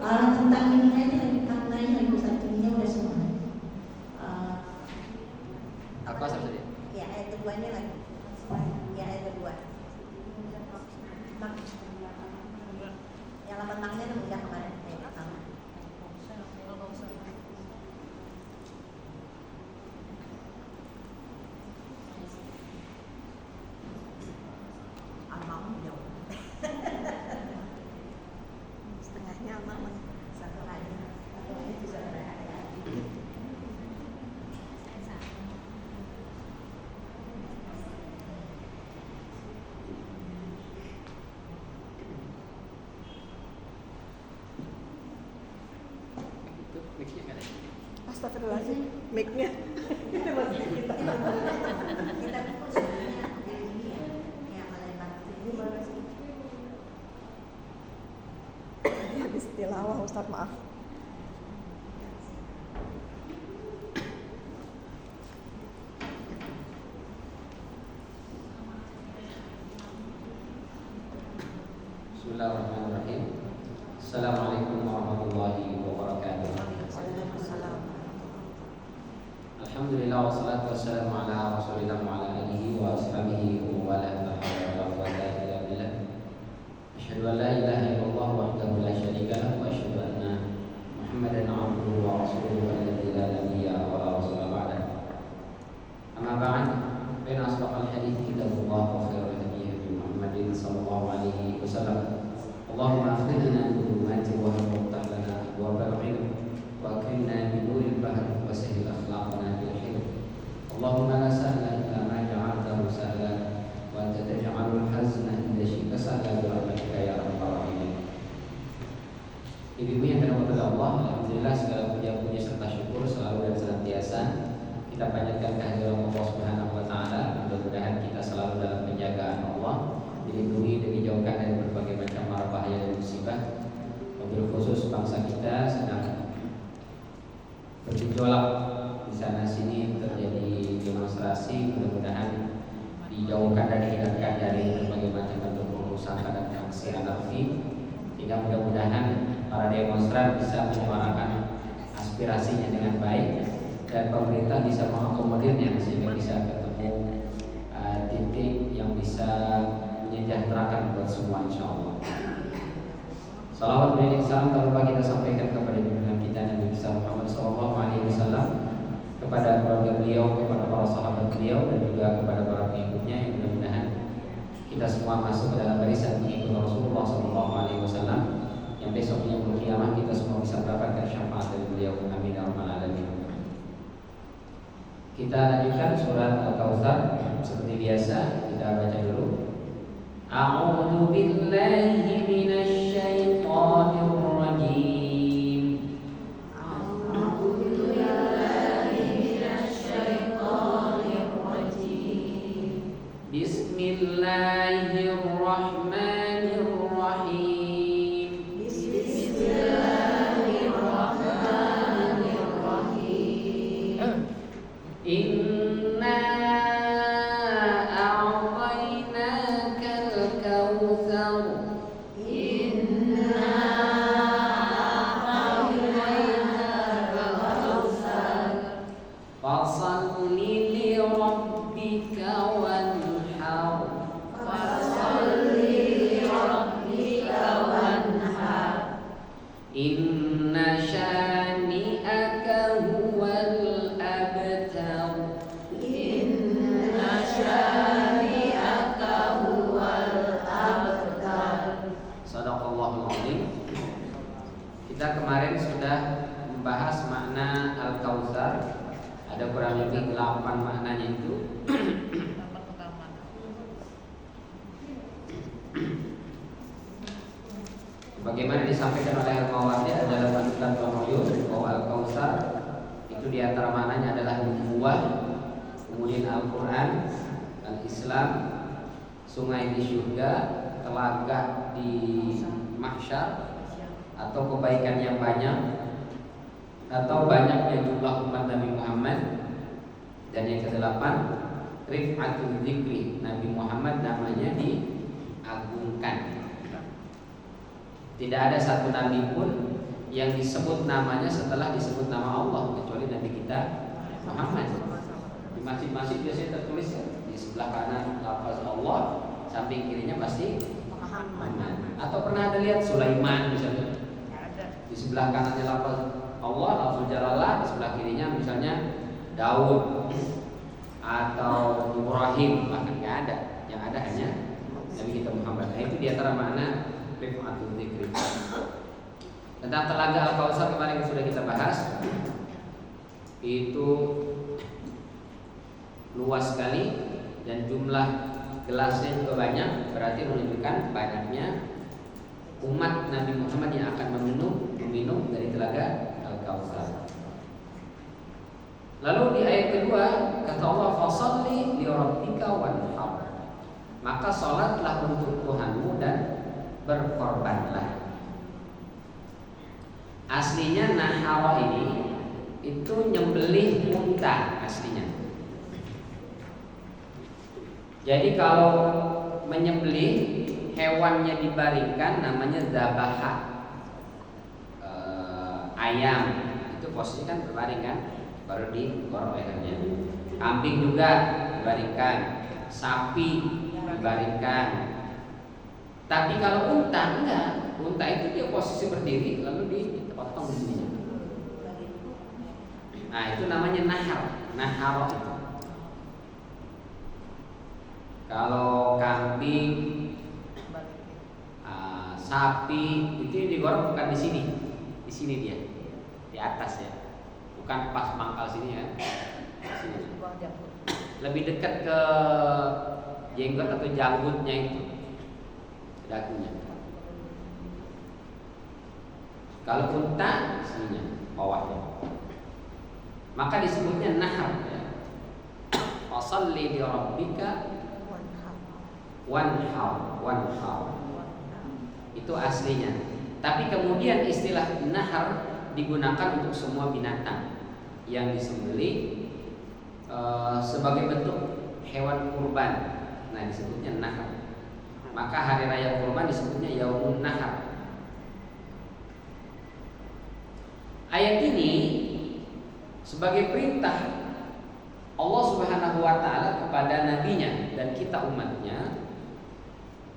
Tentang ini aja, tentang lain ininya udah semua. Apa saja? Ya ayat kedua ini lagi. Ya ayat kedua. Yang lapan maknya udah kemarin. Sama. Amal jauh. Setengahnya amal. Satu lagi bisa berada. Astagfirullahaladzim, mic-nya itu masih kita. Kita pun sebenarnya yang ini ya, yang melebar ini baru sih. Habis tilawah Ustaz, maaf. Bismillahirrahmanirrahim. Assalamualaikum warahmatullahi wabarakatuh. Alhamdulillah wassalatu wassalamu ala Rasulillah wa ala alihi wa ashabihi wa wala la hawla wa la quwwata illa billah. Asyhadu an la ilaha illallah wahdahu la syarika lahu wa asyhadu anna Muhammadan abduhu wa rasuluhu alladzi la nabiyya wa la rasula ba'dahu. Amma ba'd, fa inna asdaqal hadits kitabullah wa khairal hadi Muhammadin sallallahu alaihi wasallam. Allahumma akhrijna min dhulumati wa waftah lana abwaabal ilm wa akrimna bi nuril bahr wa sahhil akhlaqana bil hilm. Allahumma la sahla illa ma ja'altahu sahlan wa anta taj'alul hazna idza syi'ta sahlan bi rahmatika ya rabbal alamin. Ibu-ibu yang dirahmati Allah, alhamdulillah segala puja-puji serta syukur selalu dan senantiasa kita panjatkan kehadiran Allah Subhanahu wa taala. Mudah-mudahan kita selalu dalam penjagaan Allah, dilindungi dan dijauhkan dari berbagai macam mara bahaya dan musibah. Wabil khusus bangsa kita sedang bergejolak di sana sini, terjadi demonstrasi. Mudah-mudahan dijauhkan dan dihindarkan dari berbagai macam bentuk kerusakan dan aksi anarki. Sehingga mudah-mudahan para demonstran bisa menyuarakan aspirasinya dengan baik dan pemerintah bisa mengakomodirnya sehingga bisa ketemu titik yang bisa menyejahterakan buat semua, insyaallah. Salawat dan salam tak lupa kita sampaikan kepada junjungan kita Nabi besar Muhammad SAW, kepada keluarga beliau, kepada para sahabat beliau, dan juga kepada para pengikutnya, yang mudah-mudahan kita semua masuk ke dalam barisan pengikut Rasulullah SAW, yang besok yaumul qiyamah kita semua bisa mendapatkan syafaat dari beliau. Amin ya rabbal alamin. Kita lanjutkan surat Al-Kautsar. Seperti biasa kita baca dulu. A'udzu billahi minasy syaithanir rajim. A'udzu billahi minasy syaithanir rajim. Bismillahirrahmanirrahim. Bismillahirrahmanirrahim. Inna a'tainakal kautsar. Inna a'tainakal kautsar. Fasalli li rabbika wanhar. Fasalli li rabbika wanhar. Inna syani'aka huwal abtar. Inna syani'aka huwal abtar. Shadaqallahul azim. Kita kemarin sudah membahas makna Al-Kautsar. Ada kurang lebih 8 maknanya itu. Bagaimana disampaikan oleh Al-Mawardi dalam Al-Quran bahwa Al-Kautsar itu diantara maknanya adalah nubuwah, kemudian Al-Quran, Al-Islam, sungai di surga, telaga di mahsyar, atau kebaikan yang banyak, atau banyaknya jumlah umat Nabi Muhammad. Dan yang kedelapan, rif'atul dzikri, Nabi Muhammad namanya diagungkan. Tidak ada satu nabi pun yang disebut namanya setelah disebut nama Allah, kecuali Nabi kita Muhammad. Di masjid-masjid biasanya tertulis ya, di sebelah kanan lafaz Allah, samping kirinya pasti Muhammad. Atau pernah ada lihat Sulaiman misalnya? Di sebelah kanannya lafaz Allah, lafaz jalalah, di sebelah kirinya misalnya Daud atau Ibrahim, bahkan nggak ada. Yang ada hanya Nabi kita Muhammad. Nah, itu diantara makna Rif'atul Dzikri. Tentang telaga Al-Kautsar kemarin sudah kita bahas. Itu luas sekali dan jumlah gelasnya juga banyak, berarti menunjukkan banyaknya umat Nabi Muhammad yang akan meminum dari telaga Al-Kautsar. Lalu di ayat kedua kata Allah, "Fasholli li rabbika wanhar." Maka salatlah untuk Tuhanmu dan berkorbanlah. Aslinya nahara ini itu nyembelih unta aslinya. Jadi kalau menyembelih hewannya dibaringkan namanya zabaha. Ayam itu posisinya kan berbaring kan, baru digorok lehernya. Kambing juga dibaringkan, sapi dibaringkan. Tapi kalau unta enggak, unta itu dia posisi berdiri lalu dipotong di sini. Nah itu namanya nahar itu. Kalau kambing, sapi itu digorok bukan di sini dia, di atas ya, bukan pas pangkal sini ya, di sini. Lebih dekat ke jenggot atau janggutnya itu, dagunya. Kalau unta sininya, bawahnya. Maka disebutnya nahar ya. Fasholli li rabbika wanhar. Itu aslinya. Tapi kemudian istilah nahar digunakan untuk semua binatang yang disembelih sebagai bentuk hewan kurban. Nah, disebutnya nahar. Maka hari raya kurban disebutnya Yaumun Nahar. Ayat ini sebagai perintah Allah Subhanahu wa taala kepada nabinya dan kita umatnya.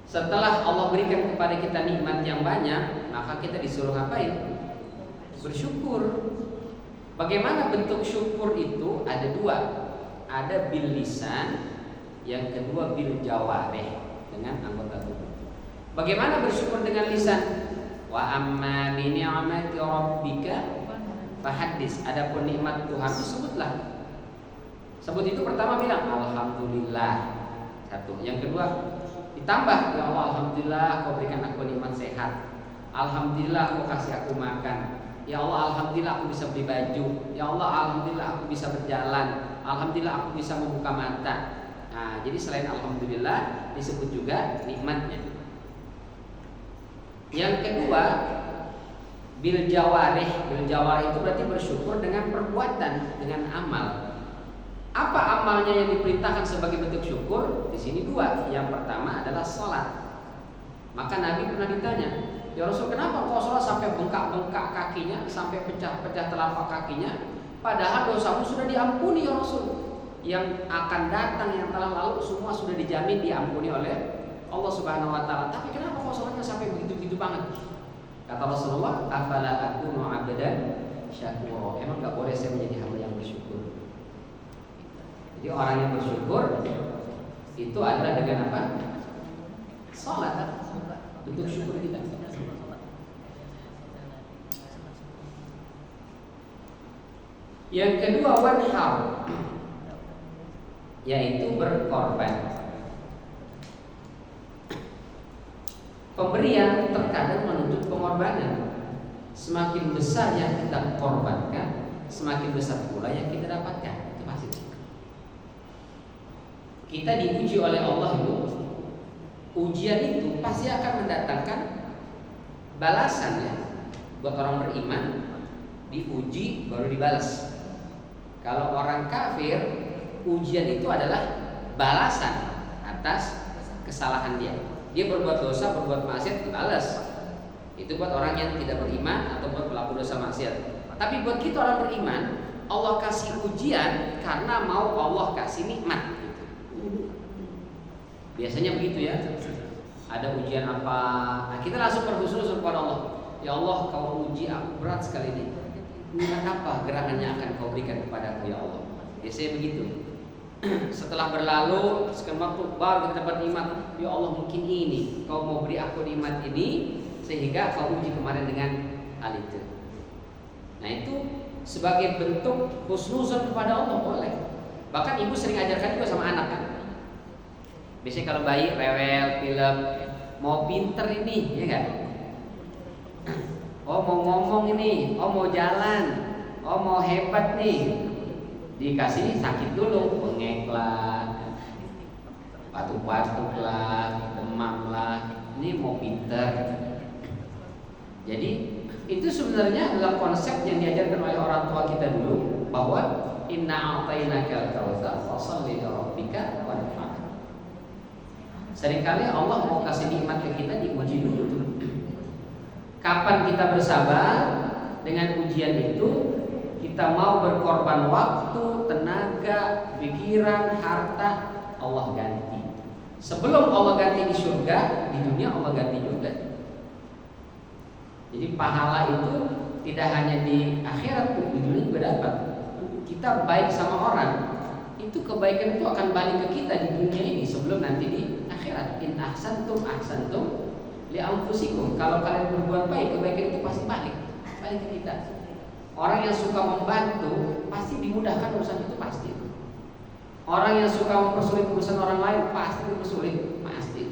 Setelah Allah berikan kepada kita nikmat yang banyak, maka kita disuruh ngapain? Bersyukur. Bagaimana bentuk syukur itu? Ada dua. Ada bil lisan, yang kedua bil jawarih, dengan anggota tubuh. Bagaimana bersyukur dengan lisan? Wa amma bi ni'mati rabbika fahaddits. Adapun nikmat Tuhan disebutlah. Sebut itu pertama bilang alhamdulillah. Satu. Yang kedua ditambah, ya Allah alhamdulillah kau berikan aku nikmat sehat. Alhamdulillah kau kasih aku makan. Ya Allah alhamdulillah aku bisa beli baju. Ya Allah alhamdulillah aku bisa berjalan. Alhamdulillah aku bisa membuka mata. Nah, jadi selain alhamdulillah disebut juga nikmatnya. Yang kedua bil jawarih. Bil jawarih itu berarti bersyukur dengan perbuatan, dengan amal. Apa amalnya yang diperintahkan sebagai bentuk syukur? Di sini dua. Yang pertama adalah sholat. Maka Nabi pernah ditanya, ya Rasul, kenapa kau sholat sampai bengkak-bengkak kakinya, sampai pecah-pecah telapak kakinya? Padahal dosamu sudah diampuni ya Rasul. Yang akan datang, yang telah lalu, semua sudah dijamin diampuni oleh Allah Subhanahu wa taala. Tapi kenapa kau sholatnya sampai begitu-begitu banget? Kata Rasulullah, afala akunu abdan syakura. Emang gak boleh saya menjadi hamba yang bersyukur? Jadi orang yang bersyukur itu adalah dengan apa? Salat. Bentuk syukur kita. Yang kedua wanhar, yaitu berkorban. Pemberian terkadang menuntut pengorbanan. Semakin besar yang kita korbankan, semakin besar pula yang kita dapatkan. Itu pasti. Kita diuji oleh Allah itu, ujian itu pasti akan mendatangkan balasan ya. Buat orang beriman, diuji baru dibalas. Kalau orang kafir, ujian itu adalah balasan atas kesalahan dia. Dia berbuat dosa, berbuat maksiat, dibalas. Itu buat orang yang tidak beriman atau buat pelaku dosa maksiat. Tapi buat kita orang beriman, Allah kasih ujian karena mau Allah kasih nikmat. Biasanya begitu ya. Ada ujian apa? Nah, kita langsung berhusnuzon kepada Allah. Ya Allah, kau uji aku berat sekali ini. Nikmat apa gerangannya akan kau berikan kepadaku ya Allah? Biasanya begitu. Setelah berlalu sekian waktu baru kita dapat nikmat. Ya Allah, mungkin ini kau mau beri aku nikmat ini sehingga kau uji kemarin dengan hal itu. Nah itu sebagai bentuk husnuzon kepada Allah boleh. Bahkan ibu sering ajarkan juga sama anak kan. Biasanya kalau bayi rewel, pilek, mau pinter ini, ya kan? Oh mau ngomong ini, oh mau jalan, oh mau hebat nih, dikasih sakit dulu, bengek lah, batuk-batuk lah, demam lah, ini mau pinter. Jadi itu sebenarnya adalah konsep yang diajarkan oleh orang tua kita dulu, bahwa inna a'tainakal kautsar fasholli li rabbika wanhar. Seringkali Allah mau kasih nikmat ke kita diuji dulu tuh. Kapan kita bersabar dengan ujian itu, kita mau berkorban waktu, tenaga, pikiran, harta, Allah ganti. Sebelum Allah ganti di surga, di dunia Allah ganti juga. Jadi pahala itu tidak hanya di akhirat, di dunia juga dapat. Kita baik sama orang, itu kebaikan itu akan balik ke kita di dunia ini sebelum nanti di akhirat. In ahsantum li anfusikum. Kalau kalian berbuat baik, kebaikan itu pasti balik ke kita. Orang yang suka membantu pasti dimudahkan urusan itu pasti. Orang yang suka mempersulit urusan orang lain pasti dipersulit, pasti.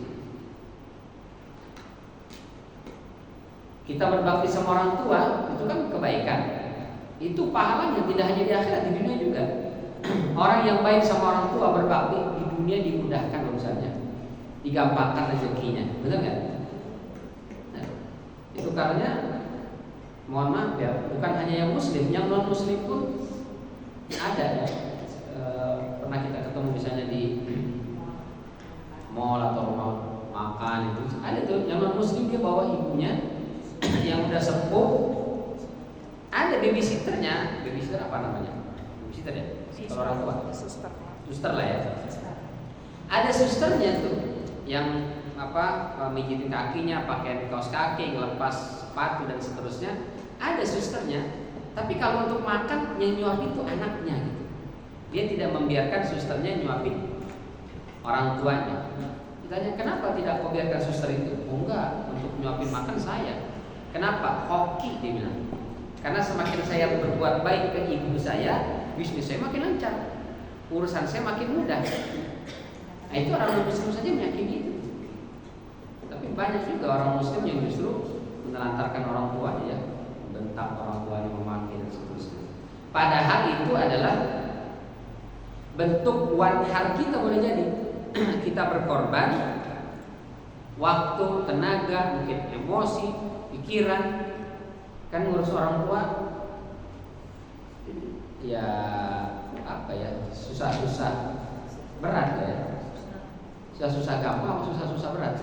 Kita berbakti sama orang tua itu kan kebaikan. Itu pahalanya tidak hanya di akhirat, di dunia juga. Orang yang baik sama orang tua berbakti di dunia dimudahkan urusannya, digampangkan rezekinya, benar nggak? Nah, itu karena mohon maaf ya, bukan hanya yang muslim, yang non muslim pun ada ya. Pernah kita ketemu misalnya di mall atau rumah makan itu, ada tuh yang non muslim dia bawa ibunya yang udah sepuh, ada babysitternya, babysitter apa namanya? Babysitter ya? Kalau orang tua, suster lah ya. Ada susternya tuh yang mijitin kakinya, pakai kaos kaki, ngelepas sepatu dan seterusnya. Ada susternya. Tapi kalau untuk makan yang nyuapin itu anaknya gitu. Dia tidak membiarkan susternya nyuapin orang tuanya. Ditanya, kenapa tidak kau biarkan suster itu? Oh enggak, untuk nyuapin makan saya. Kenapa? Hoki dia bilang. Karena semakin saya berbuat baik ke ibu saya, bisnis saya makin lancar, urusan saya makin mudah. Nah, itu orang muslim saja meyakini itu. Tapi banyak juga orang muslim yang justru menelantarkan orang tuanya ya, bentak orang tuanya, memaki dan seterusnya. Padahal itu adalah bentuk wanhar kita, boleh jadi. Kita berkorban waktu, tenaga, mungkin emosi, pikiran, kan ngurus orang tua ya susah-susah berat ya. Susah-susah gampang atau susah-susah berat?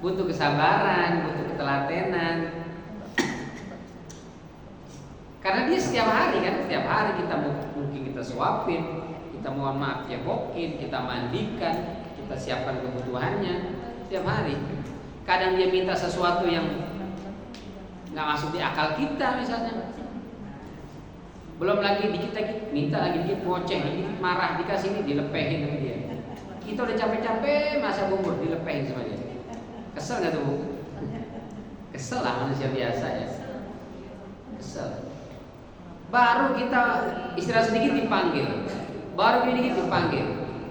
Butuh kesabaran, butuh ketelatenan. Karena dia setiap hari kita mungkin kita suapin, kita mohon maaf cebokin, kita mandikan, kita siapkan kebutuhannya setiap hari. Kadang dia minta sesuatu yang nggak masuk di akal kita misalnya. Belum lagi kita minta lagi dikit ngoceh, dikit marah, dikasih ini dilepehin sama dia. Kita udah capek-capek masa bubur dilepehin sama dia. Kesel nggak tuh Bu? Kesel lah, manusia biasa ya. Kesel. Baru kita istirahat sedikit dipanggil. Baru dikit dipanggil.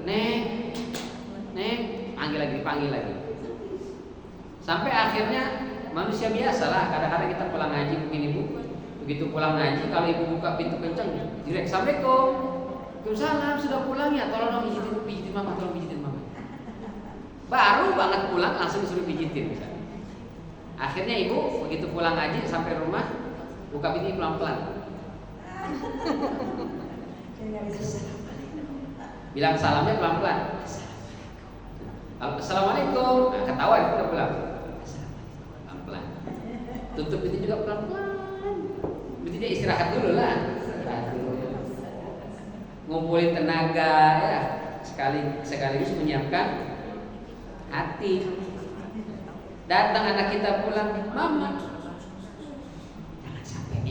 Nek, panggil lagi. Sampai akhirnya manusia biasa lah. Kadang-kadang kita pulang ngaji begini Bu. Begitu pulang ngaji, kalau ibu buka pintu kencang, direk, Assalamualaikum. Waalaikumsalam, sudah pulang ya? Tolong pijitin mama, Baru banget pulang langsung disuruh pijitin misalnya. Akhirnya ibu begitu pulang ngaji sampai rumah, buka pintu pelan-pelan. Bilang salamnya pelan-pelan. Kalau ketawa kita pulang. Pelan-pelan. Tutup pintu juga pelan-pelan. Berarti dia istirahat dulu lah. Istirahat dulu. Ngumpulin tenaga ya. Sekaligus menyiapkan hati. Datang anak kita pulang, mama, jangan sampai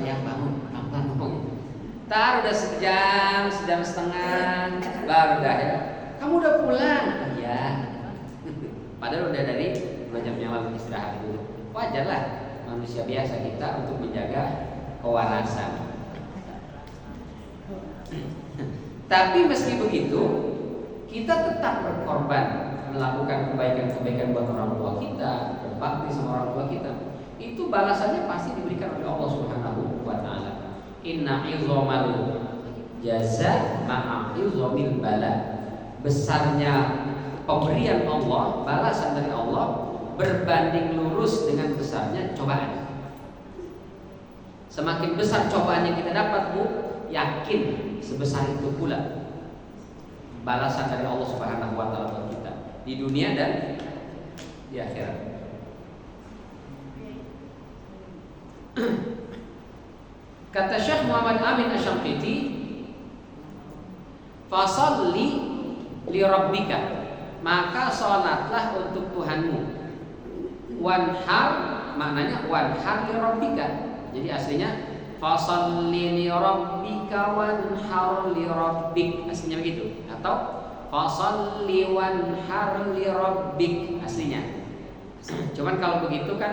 yang bangun, pelan-pelan ngomong. Tar udah sejam setengah, baru dah ya. Kamu udah pulang? Iya. Padahal udah dari 2 jam yang lalu istirahat dulu. Wajar lah manusia biasa kita untuk menjaga kewarasan. Tapi meski begitu, kita tetap berkorban melakukan kebaikan-kebaikan buat orang tua kita, berbakti sama orang tua kita. Itu balasannya pasti diberikan oleh Allah Subhanahu wa taala. Inna 'idzamal jaza ma'a 'idzamil bala. Besarnya pemberian Allah, balasan dari Allah berbanding lurus dengan besarnya cobaan. Semakin besar cobaan yang kita dapat, Bu, yakin sebesar itu pula balasan dari Allah Subhanahu wa taala buat kita di dunia dan di akhirat. Kata Syekh Muhammad Amin Asy-Syamqiti, "Fasholli li rabbika," maka salatlah untuk Tuhanmu. Wanhar, maknanya wanhar li rabbika. Jadi aslinya fasholli li rabbika wanhar li rabbik, aslinya begitu. Atau fasholli wanhar li rabbik, aslinya. Cuman kalau begitu kan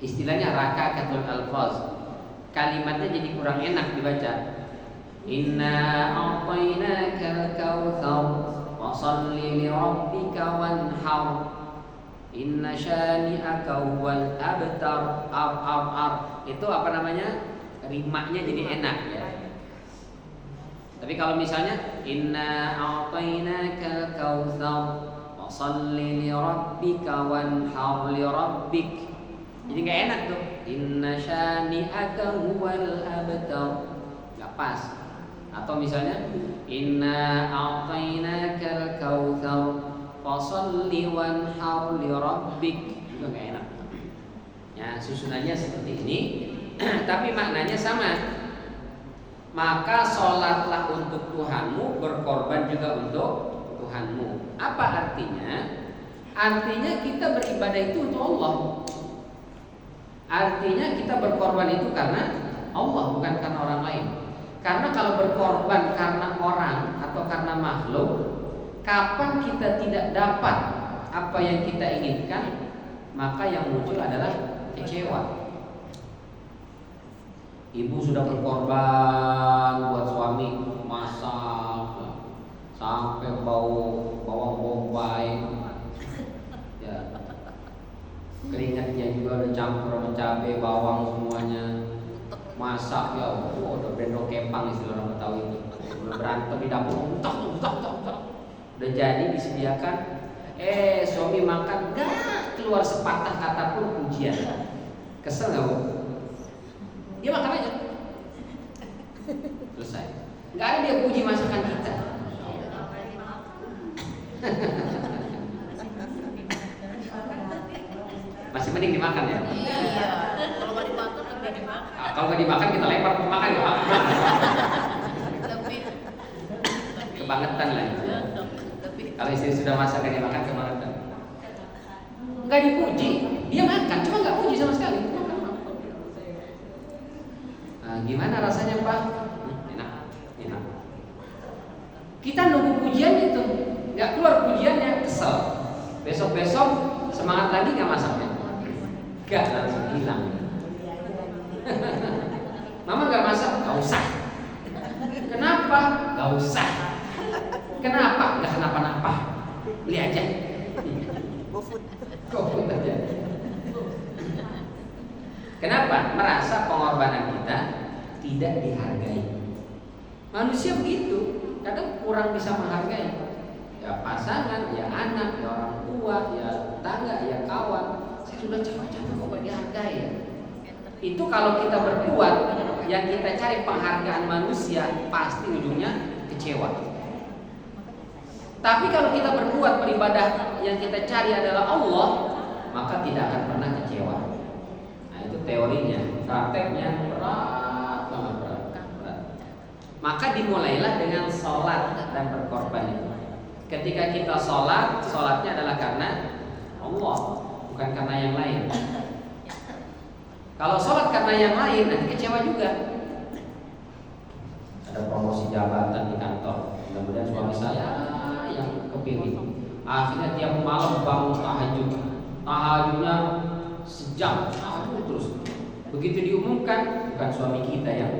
istilahnya raka'atul alfaz. Kalimatnya jadi kurang enak dibaca. Inna a'tainakal kautsar fasholli li rabbika wanhar. Inna syani'aka huwal abtar. Itu apa namanya? Rimanya jadi enak ya. Tapi kalau misalnya inna a'tainakal kautsar fasholli li rabbika wanhar li rabbik, jadi nggak enak tuh. Inna syani'aka huwal abtar, nggak pas. Atau misalnya inna a'tainakal kautsar fasholli wanhar li rabbik, juga nggak enak. Ya, susunannya seperti ini, tapi maknanya sama. Maka sholatlah untuk Tuhanmu, berkorban juga untuk Tuhanmu. Apa artinya? Artinya kita beribadah itu untuk Allah. Artinya kita berkorban itu karena Allah, bukan karena orang lain. Karena kalau berkorban karena orang atau karena makhluk, kapan kita tidak dapat apa yang kita inginkan, maka yang muncul adalah kecewa. Ibu sudah berkorban buat suami, masak sampai bau bawang bombay, ya, keringatnya juga udah campur sama cabai, bawang semuanya, masak ya, udah bendok kepang istilah orang Betawi itu, udah berantem di dapur, udah jadi disediakan, suami makan gak keluar sepatah kata pun pujian. Kesel gak, Bu? Dia makan aja, selesai. Gak ada dia puji masakan kita. Masih mending dimakan ya. Iya. Kalau nggak dimakan lebih dimakan. Kalau nggak dimakan kita lempar ke makan ya. Lebih. Kebangetan lah. Lebih. Kalau istri sudah masak dan dimakan kebangetan. Nggak dipuji, dia makan, cuma nggak puji sama sekali. Nah, gimana rasanya Pak? Enak. Kita nunggu pujian itu, nggak keluar pujiannya, kesel. Besok semangat lagi nggak masaknya? Nggak, langsung hilang. Mama nggak masak, nggak usah. Kenapa? Nggak usah. Kenapa? Nggak kenapa-napa. Beli aja. GoFood aja. Kenapa? Merasa pengorbanan kita tidak dihargai. Manusia begitu, kadang kurang bisa menghargai. Ya pasangan, ya anak, ya orang tua, ya tetangga, ya kawan. Saya sudah capek-capek kok gak dihargai ya. Itu kalau kita berbuat yang kita cari penghargaan manusia, pasti ujungnya kecewa. Tapi kalau kita berbuat beribadah yang kita cari adalah Allah, maka tidak akan pernah kecewa. Nah, itu teorinya. Prakteknya berat banget, berat. Maka dimulailah dengan sholat dan berkorban itu. Ketika kita sholat, sholatnya adalah karena Allah, bukan karena yang lain. Kalau sholat karena yang lain, nanti kecewa juga. Ada promosi jabatan di kantor, mudah-mudahan suami saya yang kepilih. Akhirnya tiap malam bangun tahajudnya sejam, terus. Begitu diumumkan, bukan suami kita yang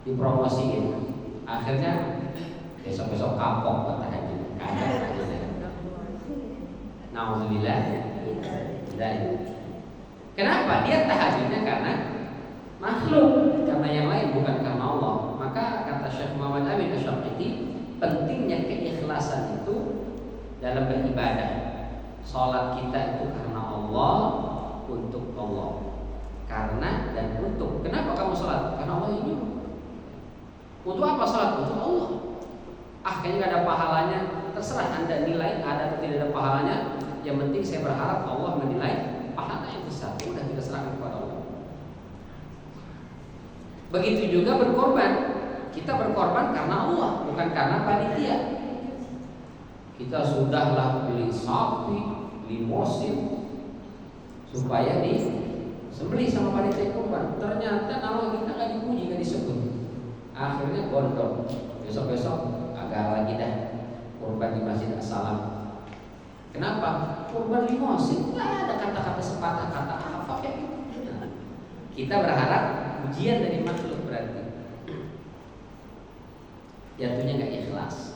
dipromosiin. Akhirnya besok-besok kapok buat tahajud. Nauzubillah. Dan kenapa dia tahajudnya? Karena makhluk, karena yang lain, bukan karena Allah. Maka kata Syekh Muhammad Amin Asy-Syamriti, pentingnya keikhlasan itu dalam beribadah. Salat kita itu karena Allah, untuk Allah. Karena dan untuk. Kenapa kamu salat? Karena Allah ini. Untuk apa salat? Untuk Allah. Kayaknya gak ada pahalanya. Terserah Anda nilai ada atau tidak ada pahalanya. Yang penting saya berharap Allah menilai pahala yang besar. Udah kita serahkan kepada Allah. Begitu juga berkorban. Kita berkorban karena Allah, bukan karena panitia. Kita sudahlah beli sapi, beli mosin supaya disembelih sama panitia korban. Ternyata nama kita nggak dipuji, nggak disebut. Akhirnya gondok. Besok-besok agak lagi dah korban di Masjid As-Salam. Kenapa? Korban di mosin. Nggak ada kata-kata sepatah kata apa kayak gitu. Kita berharap ujian dari makhluk berarti jatuhnya nggak ikhlas.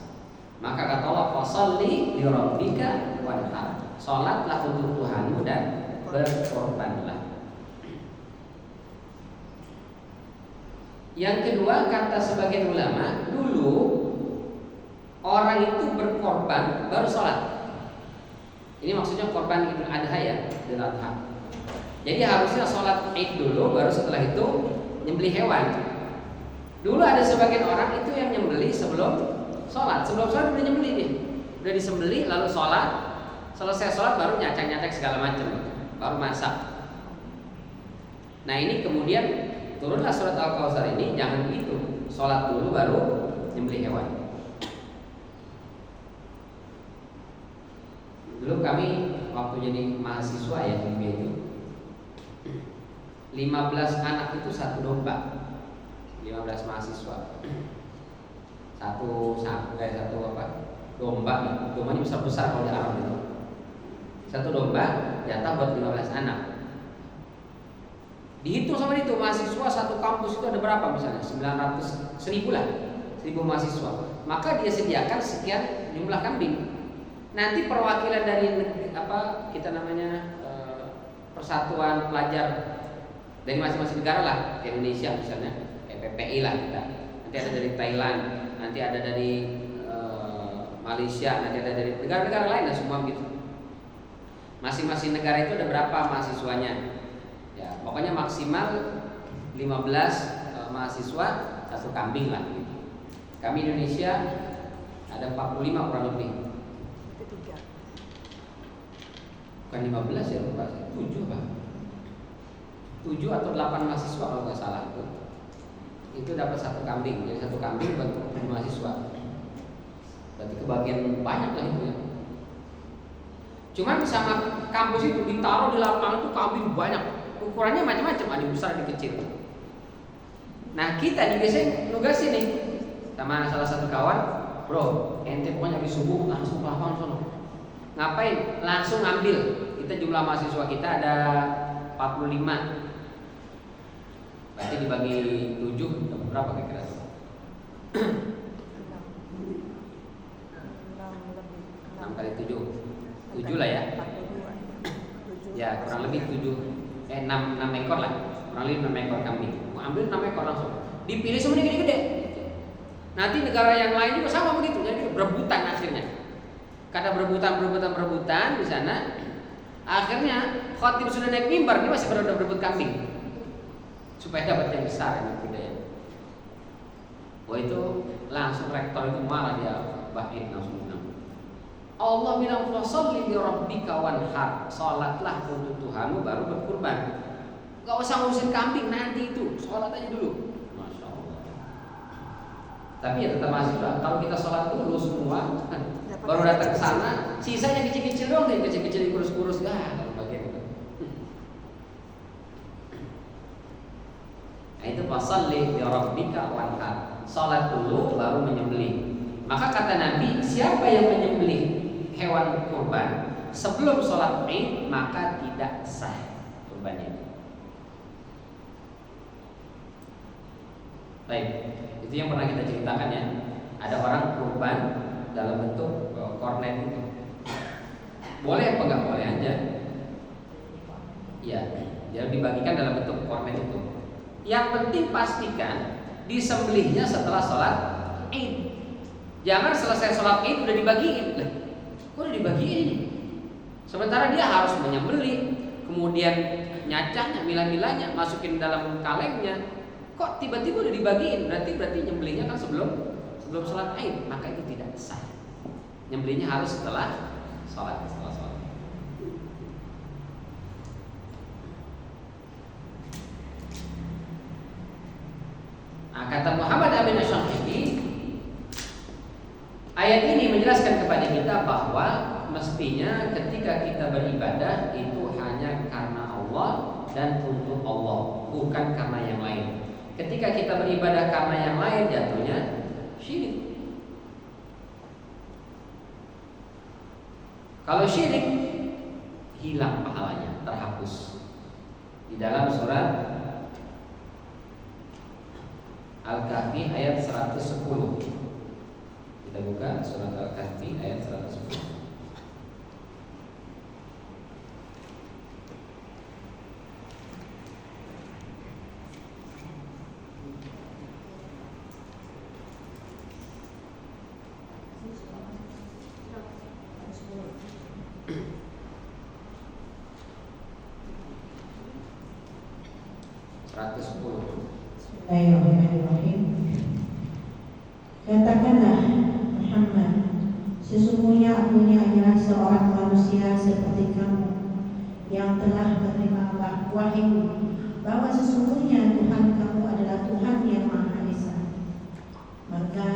Maka kata Allah, fasholli li rabbika wanhar. Salatlah untuk Tuhanmu dan berkorbanlah. Yang kedua, kata sebagian ulama, dulu orang itu berkorban baru sholat. Ini maksudnya korban Idul Adha ya, Idul Adha. Jadi harusnya sholat Id dulu, baru setelah itu nyembelih hewan. Dulu ada sebagian orang itu yang nyembelih sebelum sholat. Sebelum sholat udah nyembelih dia, udah disembelih lalu sholat. Selesai sholat baru nyacak-nyacak segala macam, baru masak. Nah ini kemudian turunlah surat Al-Kautsar ini, jangan begitu. Sholat dulu baru nyembelih hewan. Dulu kami waktu jadi mahasiswa ya di itu 15 anak itu satu domba. 15 mahasiswa. Satu domba. Dombanya besar-besar kalau di Arab itu. Satu domba jatah buat 15 anak. Dihitung sama itu mahasiswa satu kampus itu ada berapa misalnya? 900, 1000 lah. 1000 mahasiswa. Maka dia sediakan sekian jumlah kambing. Nanti perwakilan dari kita namanya persatuan pelajar dari masing-masing negara lah, Indonesia misalnya, PPI lah kita. Nanti ada dari Thailand, nanti ada dari Malaysia, nanti ada dari negara-negara lain lah, semua gitu. Masing-masing negara itu ada berapa mahasiswanya? Ya, pokoknya maksimal 15 mahasiswa satu kambing lah. Gitu. Kami Indonesia ada 45 kurang lebih. Bukan 15 ya, lupa 7 Pak. 7 atau 8 mahasiswa kalau nggak salah itu dapat satu kambing. Jadi satu kambing buat mahasiswa. Berarti kebagian banyak lah itu ya. Cuman sama kampus itu ditaruh di lapangan itu kambing banyak. Ukurannya macam-macam, ada yang besar, ada yang kecil. Nah kita nih biasanya nugasin nih sama salah satu kawan, bro, ente pokoknya habis subuh langsung ke lapangan sono. Ngapain? Langsung ambil. Kita jumlah mahasiswa kita ada 45. Berarti dibagi 7 berapa kira-kira? 6 kali 7. 7 lah ya. Ya, kurang lebih 6 ekor lah. Kurang lebih 6 ekor kambing. Mau ambil 6 ekor langsung. Dipilih semuanya gede-gede. Nanti negara yang lain juga sama begitu. Jadi berebutan akhirnya. Karena berebutan di sana, akhirnya khatib sudah naik mimbar, dia masih berebut kambing supaya dapat yang besar yang gede. Wah itu langsung rektor itu marah dia khutbah Id langsung menang. Allah bilang fasholli li rabbika wanhar, salatlah untuk Tuhanmu baru berkurban. Gak usah ngurusin kambing nanti itu, sholat aja dulu. Masya Allah. Tapi ya tetap masih lah. Kalau kita sholat dulu semua, baru datang ke sana, sisanya kecil-kecil dong, yang kecil-kecil kurus-kurus, kalau bagian itu. Nah itu fasholli li rabbika wanhar, sholat dulu baru menyembelih. Maka kata Nabi, siapa yang menyembelih hewan kurban sebelum sholat Id maka tidak sah kurbannya. Baik, itu yang pernah kita ceritakan ya. Ada orang kurban dalam bentuk kornet. Boleh apa enggak boleh aja? Ya, dia dibagikan dalam bentuk kornet itu. Yang penting pastikan disembelihnya setelah sholat Id. Jangan selesai sholat Id udah dibagiin. Lah, kok udah dibagiin ini? Sementara dia harus menyembelih, kemudian nyacahnya, milah-milahnya, masukin dalam kalengnya. Kok tiba-tiba udah dibagiin? Berarti nyembelihnya kan sebelum sholat Id, maka itu tidak sah. Nyembelihnya harus setelah sholat. Nah, kata Muhammad Amin Asy-Syafi'i, ayat ini menjelaskan kepada kita bahwa mestinya ketika kita beribadah itu hanya karena Allah dan untuk Allah, bukan karena yang lain. Ketika kita beribadah karena yang lain jatuhnya syirik. Kalau syirik hilang pahalanya, terhapus. Di dalam surat Al-Kahfi ayat 110. Kita buka surat Al-Kahfi ayat 110. Bismillahirrahmanirrahim. Katakanlah Muhammad, sesungguhnya aku ini adalah seorang manusia seperti kamu yang telah menerima wahyu bahwa sesungguhnya Tuhan kamu adalah Tuhan yang Maha Esa. Maka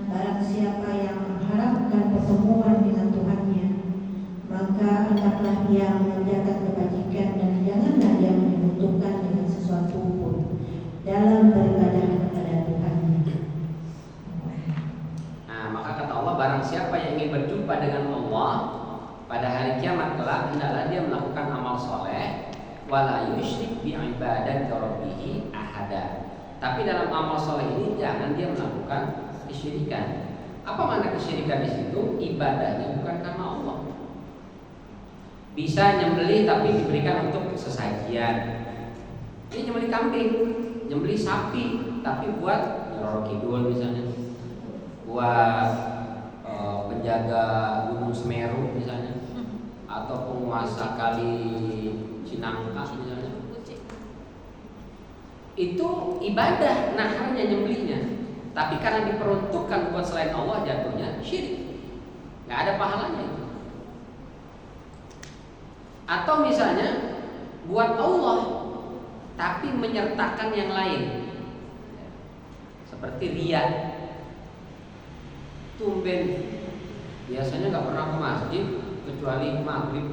barang siapa yang mengharapkan pertemuan dengan Tuhannya, maka hendaklah dia mengerjakan kebajikan dan janganlah dia menyekutukan dengan sesuatu pun dalam beribadah kepada Tuhannya. Nah, maka kata Allah, barang siapa yang ingin berjumpa dengan Allah pada hari kiamat kelak, hendaklah dia melakukan amal soleh, wala yusyrik bi ibadati rabbih ahada. Tapi dalam amal soleh ini jangan dia melakukan kesyirikan. Apa makna kesyirikan di situ? Ibadahnya bukan karena Allah. Bisa nyembelih tapi diberikan untuk sesajian. Ini nyembelih kambing, nyembelih sapi, tapi buat Nyiroro Kidul misalnya, buat penjaga Gunung Semeru misalnya, atau penguasa Kali Cinangka misalnya. Itu ibadah, naharnya nyembelihnya. Tapi karena diperuntukkan buat selain Allah jatuhnya syirik, nggak ada pahalanya itu. Atau misalnya buat Allah tapi menyertakan yang lain, seperti riya. Tumben biasanya nggak pernah ke masjid kecuali maghrib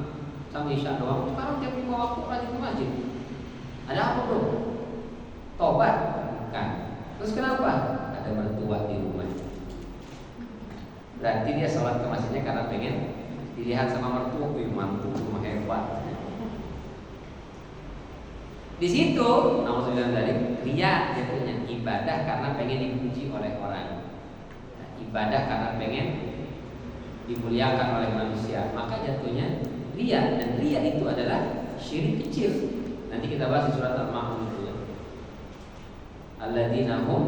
sama isya doang. Sekarang tiap 5 waktu rajin ke masjid. Ada apa bro? Tobat? Bukan. Terus kenapa? Ada mertua di rumah. Berarti dia sholat ke masjidnya karena pengen dilihat sama mertua, mantu rumah hebat. Di situ, naudzubillah dari riya jatuhnya, ibadah karena pengen dipuji oleh orang, ibadah karena pengen dimuliakan oleh manusia, maka jatuhnya riya. Dan riya itu adalah syirik kecil. Nanti kita bahas di surat Al-Ma'un itu ya. Alladzina hum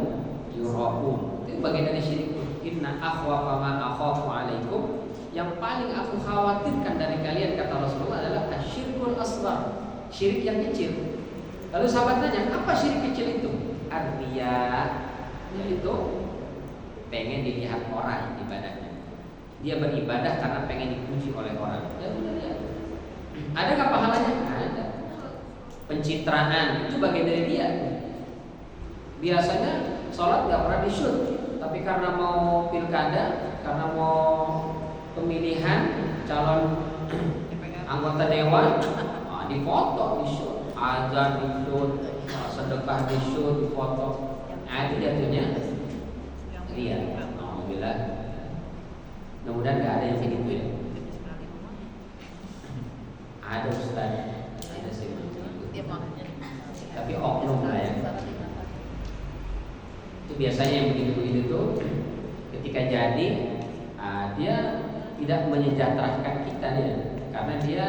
yura'un. Itu bagian dari syirik. Inna akhwafa ma akhafu alaikum. Yang paling aku khawatirkan dari kalian, kata Rasulullah, adalah asyirkul asghar, syirik yang kecil. Lalu sahabat nanya, apa syirik kecil itu? Ar-riya, yaitu pengen dilihat orang ibadahnya. Dia beribadah karena pengen dipuji oleh orang. Ya udah ya. Ada nggak pahalanya? Ada. Pencitraan itu bagian dari dia. Biasanya sholat nggak pernah di-shoot, tapi karena mau pilkada, karena mau pemilihan calon anggota dewan, difoto, di-shoot, azan di-shoot, sedekah di-shoot, difoto. Nah itu jatuhnya ria. Alhamdulillah. Mudah-mudahan nggak ada yang kayak gitu ya. Ada Ustaz, ada sih. Tapi oknum lah ya. Itu biasanya yang begitu-begitu tuh ketika jadi dia tidak menyejahterakan kita dia, karena dia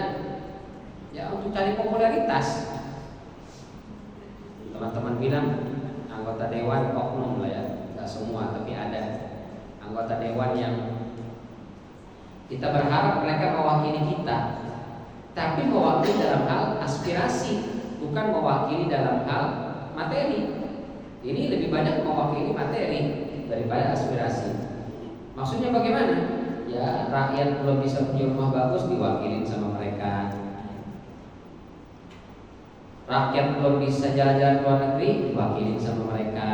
ya untuk cari popularitas. Teman-teman bilang anggota dewan oknum lah ya, nggak semua tapi ada anggota dewan yang kita berharap mereka mewakili kita, tapi mewakili dalam hal aspirasi, bukan mewakili dalam hal materi. Ini lebih banyak mewakili materi daripada aspirasi. Maksudnya bagaimana? Ya rakyat belum bisa punya rumah bagus diwakilin sama mereka. Rakyat belum bisa jalan-jalan ke luar negeri diwakilin sama mereka.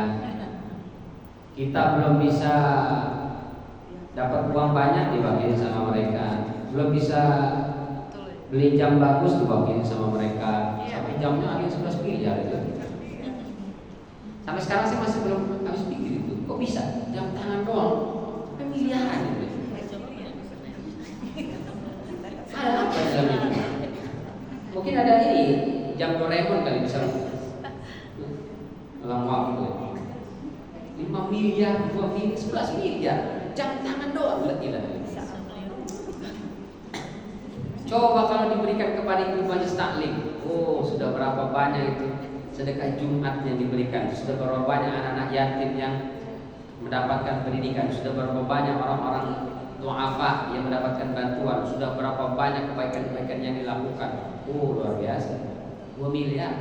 Kita belum bisa dapat uang banyak diwakilin sama mereka. Belum bisa beli jam bagus diwakilin sama mereka. Sampai jamnya ada 11 miliar itu. Sampai sekarang saya masih belum habis pikir itu. Kok bisa? Jam tangan doang sampai miliaran itu. Ada apa dalam itu? Mungkin ada ini jam Doraemon kali bisa. Ulang waktu. 5 miliar, 2 miliar, 11 miliar. Jam tangan doang gila. Coba kalau diberikan kepada ibu majelis taklim, sudah berapa banyak itu sedekah Jumat yang diberikan, sudah berapa banyak anak-anak yatim yang mendapatkan pendidikan, sudah berapa banyak orang-orang du'afa yang mendapatkan bantuan, sudah berapa banyak kebaikan-kebaikan yang dilakukan. Luar biasa. 2 miliar.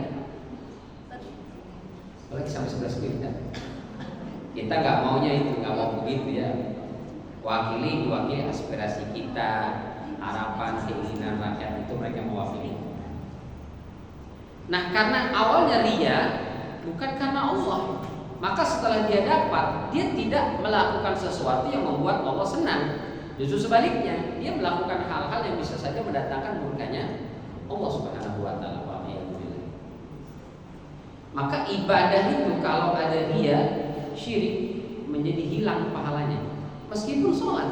Apalagi sampai 11 miliar. Kita nggak maunya itu, nggak mau begitu ya. Diwakili aspirasi kita, harapan, keinginan rakyat itu mereka mewakili. Nah karena awalnya ria bukan karena Allah, maka setelah dia dapat, dia tidak melakukan sesuatu yang membuat Allah senang. Justru sebaliknya, dia melakukan hal-hal yang bisa saja mendatangkan murkanya Allah Subhanahu wa taala. Maka ibadah itu kalau ada ria, syirik, menjadi hilang pahalanya. Meskipun sholat,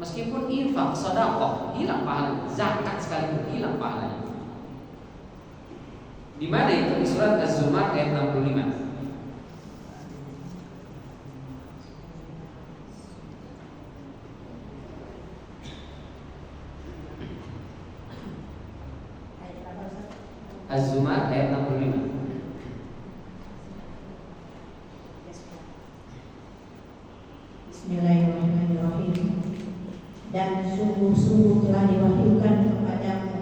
meskipun infak, sedekah, hilang pahalanya. Zakat sekalipun hilang pahalanya. Di mana itu? Di surat Az-Zumar ayat 65. Az-Zumar ayat 65. Bismillahirrahmanirrahim. Dan sungguh-sungguh telah diwahyukan kepadamu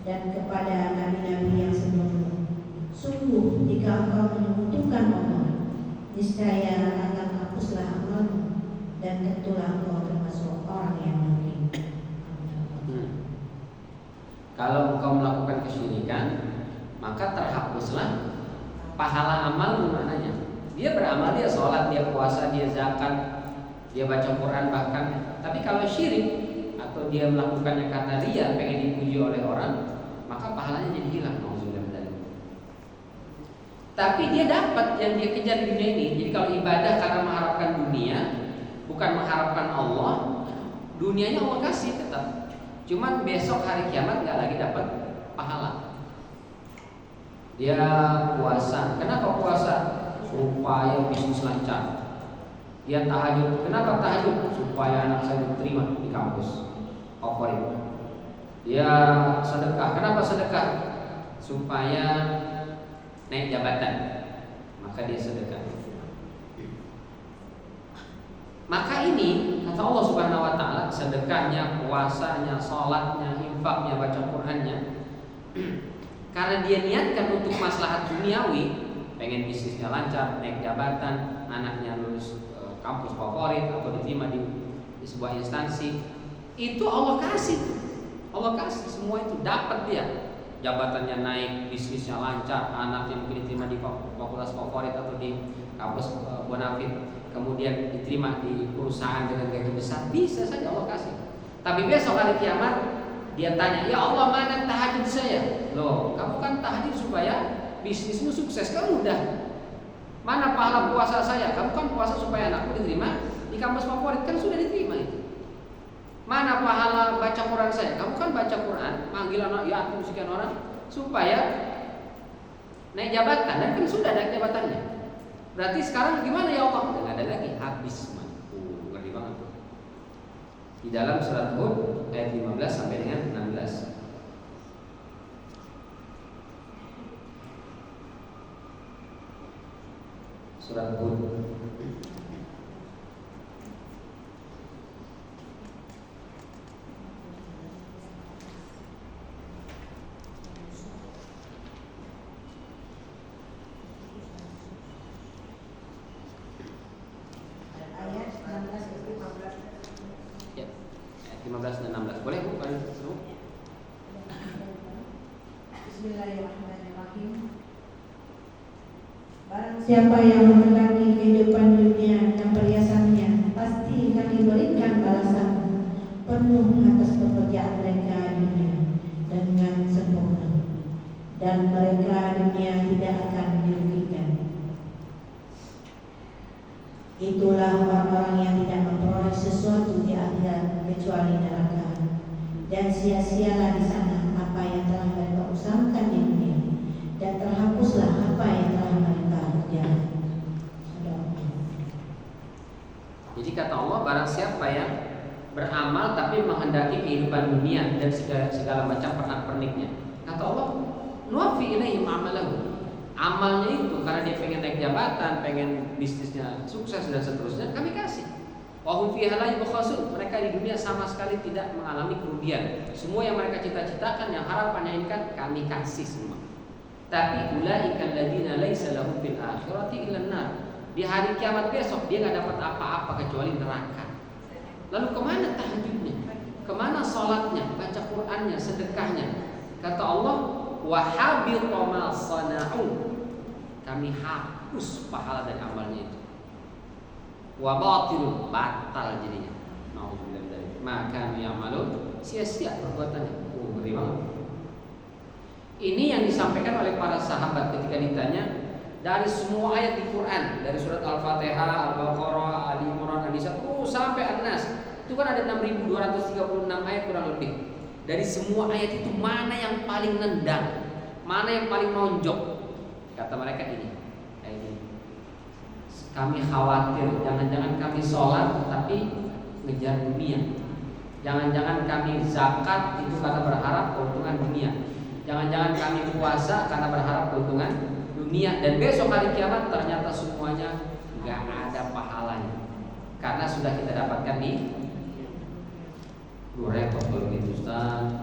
dan kepada nabi-nabi yang sebelummu. Sungguh jika engkau menyekutukan Allah, niscaya akan hapuslah amalmu dan tentulah engkau termasuk orang yang merugi. Kalau engkau melakukan kesyirikan, maka terhapuslah pahala amalmu. Maknanya dia beramal, dia sholat, dia puasa, dia zakat, dia baca Quran bahkan. Tapi kalau syirik atau dia melakukannya karena ria, pengen dipuji oleh orang, maka pahalanya jadi hilang. Tapi dia dapat yang dia kejar di dunia ini. Jadi kalau ibadah karena mengharapkan dunia, bukan mengharapkan Allah, dunianya Allah kasih tetap. Cuman besok hari kiamat nggak lagi dapat pahala. Dia puasa. Kenapa puasa? Supaya bisnis lancar. Dia tahajud. Kenapa tahajud? Supaya anak saya diterima di kampus favorit. Dia sedekah. Kenapa sedekah? Supaya naik jabatan. Maka dia sedekah. Maka ini kata Allah Subhanahu wa taala, sedekahnya, puasanya, sholatnya, infaknya, baca Qur'annya, karena dia niatkan untuk maslahat duniawi, pengen bisnisnya lancar, naik jabatan, anaknya lulus kampus favorit atau diterima di sebuah instansi, itu Allah kasih. Allah kasih semua itu, dapat dia. Jabatannya naik, bisnisnya lancar, anaknya mungkin diterima di fakultas favorit atau di kampus Bonafit, kemudian diterima di perusahaan dengan gaji besar, bisa saja Allah kasih. Tapi besok hari kiamat dia tanya, ya Allah mana tahajud saya? Loh, kamu kan tahajud supaya bisnismu sukses, kan udah. Mana pahala puasa saya? Kamu kan puasa supaya anakku diterima di kampus favorit, kan sudah diterima itu. Mana pahala baca Quran saya? Kamu kan baca Quran, manggil anak yatim sekian orang supaya naik jabatan, dan kan sudah naik jabatannya. Berarti sekarang gimana ya Allah? Tidak ada lagi, habis man. Ngerti banget. Di dalam surat Hud ayat 15 sampai dengan 16. Surat Hud ayat 16 ya, ayat 15 dan 16. Boleh Bu? Bismillahirrahmanirrahim. Barang siapa yang menghendaki kehidupan dunia dan perhiasannya, pasti kami berikan balasan penuh atas pekerjaan mereka dunia dengan sempurna, dan mereka dunia tidak akan dirugikan. Itulah orang-orang yang tidak memperoleh sesuatu di akhirat kecuali neraka, dan sia-sialah di sana apa yang telah mereka usahakan di dunia, dan terhapuslah apa yang telah mereka kerjakan. Jadi kata Allah, barang siapa yang beramal tapi menghendaki kehidupan dunia dan segala macam pernak-perniknya, kata Allah, nuwaffi ilaihim amalahu. Amalnya itu karena dia pengen naik jabatan, pengen bisnisnya sukses dan seterusnya, kami kasih. Wa hum fiha la yubkhasun. Mereka di dunia sama sekali tidak mengalami kerugian. Semua yang mereka cita-citakan, yang harapannya ini kan kami kasih semua. Tapi ulaikal ladzina laisa lahum fil akhirati illa nar. Di hari kiamat besok dia nggak dapat apa-apa kecuali neraka. Lalu kemana tahajudnya? Kemana sholatnya, baca Qur'annya, sedekahnya? Kata Allah, wa habita ma sana'u. Kami hapus pahala dan amalnya itu. Wa batilun, batal jadinya. Nauzubillah min dzalik. Maka ya'malun, sia-sia perbuatannya. Ngeri banget. Ini yang disampaikan oleh para sahabat ketika ditanya dari semua ayat di Quran, dari surat Al-Fatihah, Al-Baqarah, Ali Imran, An-Nisa, sampai An-Nas. Itu kan ada 6.236 ayat kurang lebih. Dari semua ayat itu mana yang paling nendang, mana yang paling nonjok? Kata mereka ini. Kami khawatir jangan-jangan kami sholat tapi ngejar dunia. Jangan-jangan kami zakat itu karena berharap keuntungan dunia. Jangan-jangan kami puasa karena berharap keuntungan dunia. Dan besok hari kiamat ternyata semuanya gak ada pahalanya, karena sudah kita dapatkan di repot kalau gitu Ustaz.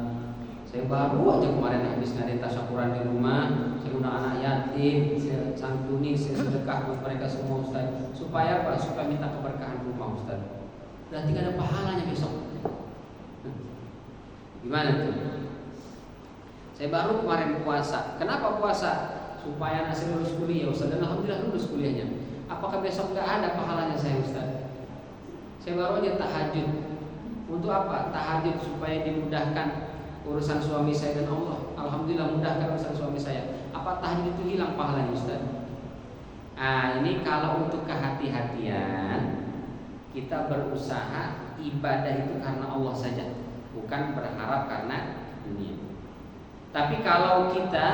Saya baru aja kemarin habis ngadain tasyakuran di rumah. Saya undang anak yatim, saya santuni, saya sedekah buat mereka semua Ustaz. Supaya apa? Supaya minta keberkahan rumah Ustaz. Berarti gak ada pahalanya besok. Gimana tuh? Saya baru kemarin puasa. Kenapa puasa? Supaya anak saya lulus kuliah Ustaz. Dan alhamdulillah lulus kuliahnya. Apakah besok gak ada pahalanya saya Ustaz? Saya baru aja tahajud. Untuk apa? Tahajud supaya dimudahkan urusan suami saya dan Allah. Alhamdulillah mudahkan urusan suami saya. Apa tahajud itu hilang pahalanya Ustaz? Ini kalau untuk kehati-hatian, kita berusaha ibadah itu karena Allah saja, bukan berharap karena dunia. Tapi kalau kita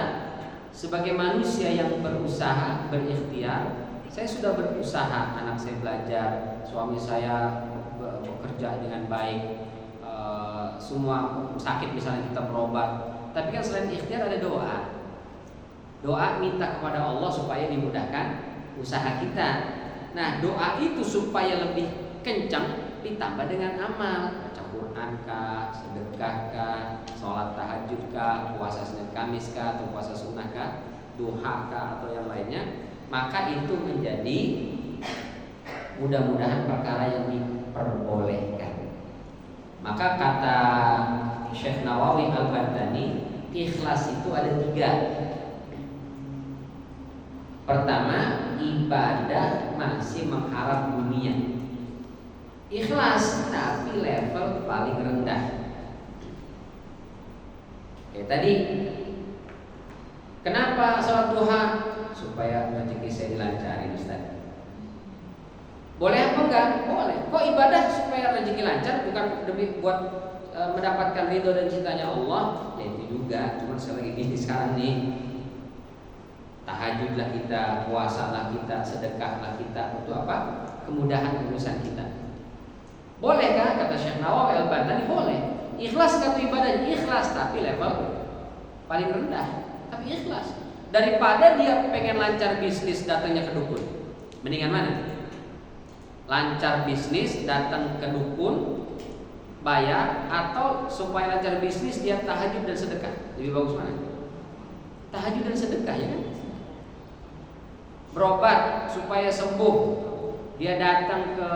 sebagai manusia yang berusaha, berikhtiar, saya sudah berusaha, anak saya belajar, suami saya bekerja dengan baik, semua sakit misalnya kita berobat. Tapi kan selain ikhtiar ada doa. Doa minta kepada Allah supaya dimudahkan usaha kita. Nah, doa itu supaya lebih kencang ditambah dengan amal, baca Quran kah, sedekah kah, sholat tahajud kah, puasa Senin Kamis kah, atau puasa sunnah kah, duha kah, atau yang lainnya. Maka itu menjadi mudah-mudahan perkara yang diperbolehkan. Maka kata Syekh Nawawi Al-Bantani, ikhlas itu ada 3. Pertama, ibadah masih mengharap dunia. Ikhlas tapi level paling rendah. Tadi, kenapa sholat duha? Supaya rezeki saya dilancarin, Ustaz. Boleh apa enggak? Boleh. Kok ibadah supaya rezeki lancar, bukan demi buat mendapatkan ridho dan cintanya Allah? Ya itu juga. Cuma sekali lagi sekarang nih, tahajudlah kita, puasalah kita, sedekahlah kita, untuk apa? Kemudahan urusan kita. Boleh kan? Kata Syekh Nawawi Al-Bantani, boleh. Ikhlas kata ibadah, ikhlas tapi level paling rendah, tapi ikhlas. Daripada dia pengen lancar bisnis datangnya ke dukun, mendingan mana? Lancar bisnis datang ke dukun bayar, atau supaya lancar bisnis dia tahajud dan sedekah? Lebih bagus mana? Tahajud dan sedekah, ya kan? Berobat supaya sembuh, dia datang ke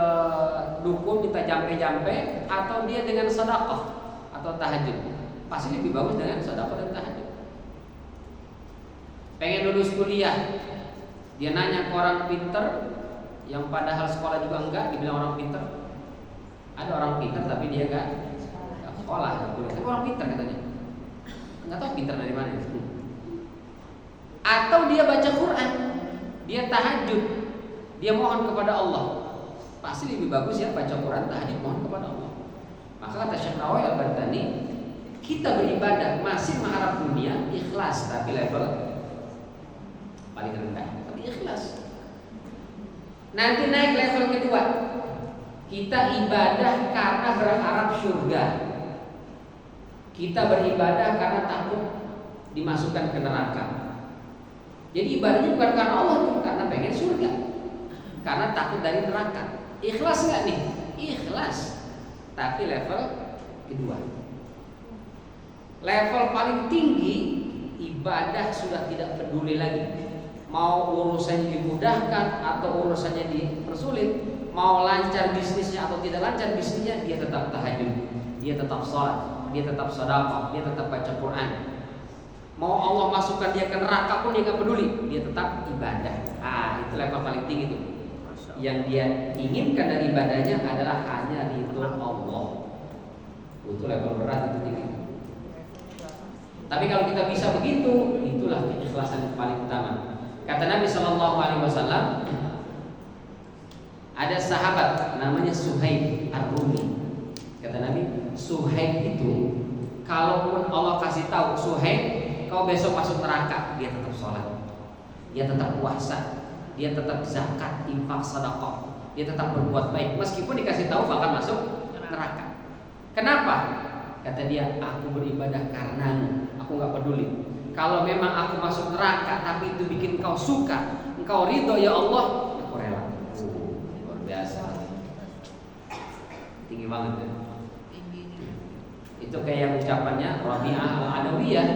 dukun minta jampe-jampe, atau dia dengan sedekah atau tahajud? Pasti lebih bagus dengan sedekah dan tahajud. Pengen lulus kuliah, dia nanya ke orang pinter yang padahal sekolah juga enggak, dibilang orang pinter. Ada orang pinter tapi dia enggak sekolah, enggak kuliah, tapi orang pinter katanya. Enggak tahu pinter dari mana. Atau dia baca Quran, dia tahajud, dia mohon kepada Allah. Pasti lebih bagus ya baca Quran, tahajud, mohon kepada Allah. Maka kata Syekh Nawawi Al-Bantani, kita beribadah masih mengharap dunia, ikhlas tapi level paling rendah, tapi ikhlas. Nanti naik level kedua, kita ibadah karena berharap surga. Kita beribadah karena takut dimasukkan ke neraka. Jadi ibadahnya bukan karena Allah, karena pengen surga, karena takut dari neraka. Ikhlas nggak nih? Ikhlas, tapi level kedua. Level paling tinggi, ibadah sudah tidak peduli lagi. Mau urusannya dimudahkan atau urusannya dipersulit, mau lancar bisnisnya atau tidak lancar bisnisnya, dia tetap tahajud, dia tetap sholat, dia tetap sedekah, dia tetap baca Quran. Mau Allah masukkan dia ke neraka pun dia nggak peduli, dia tetap ibadah. Itu level paling tinggi tuh. Yang dia inginkan dari ibadahnya adalah hanya ridho Allah. Itu level berat, itu tinggi. Tapi kalau kita bisa begitu, itulah keikhlasan yang paling utama. Kata Nabi Shallallahu Alaihi Wasallam, ada sahabat namanya Suhaib Ar-Rumi. Kata Nabi, Suhaib itu, kalaupun Allah kasih tahu Suhaib, kau besok masuk neraka, dia tetap sholat, dia tetap puasa, dia tetap zakat, infak, sedekah, dia tetap berbuat baik, meskipun dikasih tahu bakal masuk neraka. Kenapa? Kata dia, aku beribadah karenamu, aku nggak peduli. Kalau memang aku masuk neraka, tapi itu bikin kau suka, engkau ridho ya Allah, aku rela. Luar biasa, tinggi banget ya. Itu kayak ucapannya Rabi'ah Al-Adawiyah.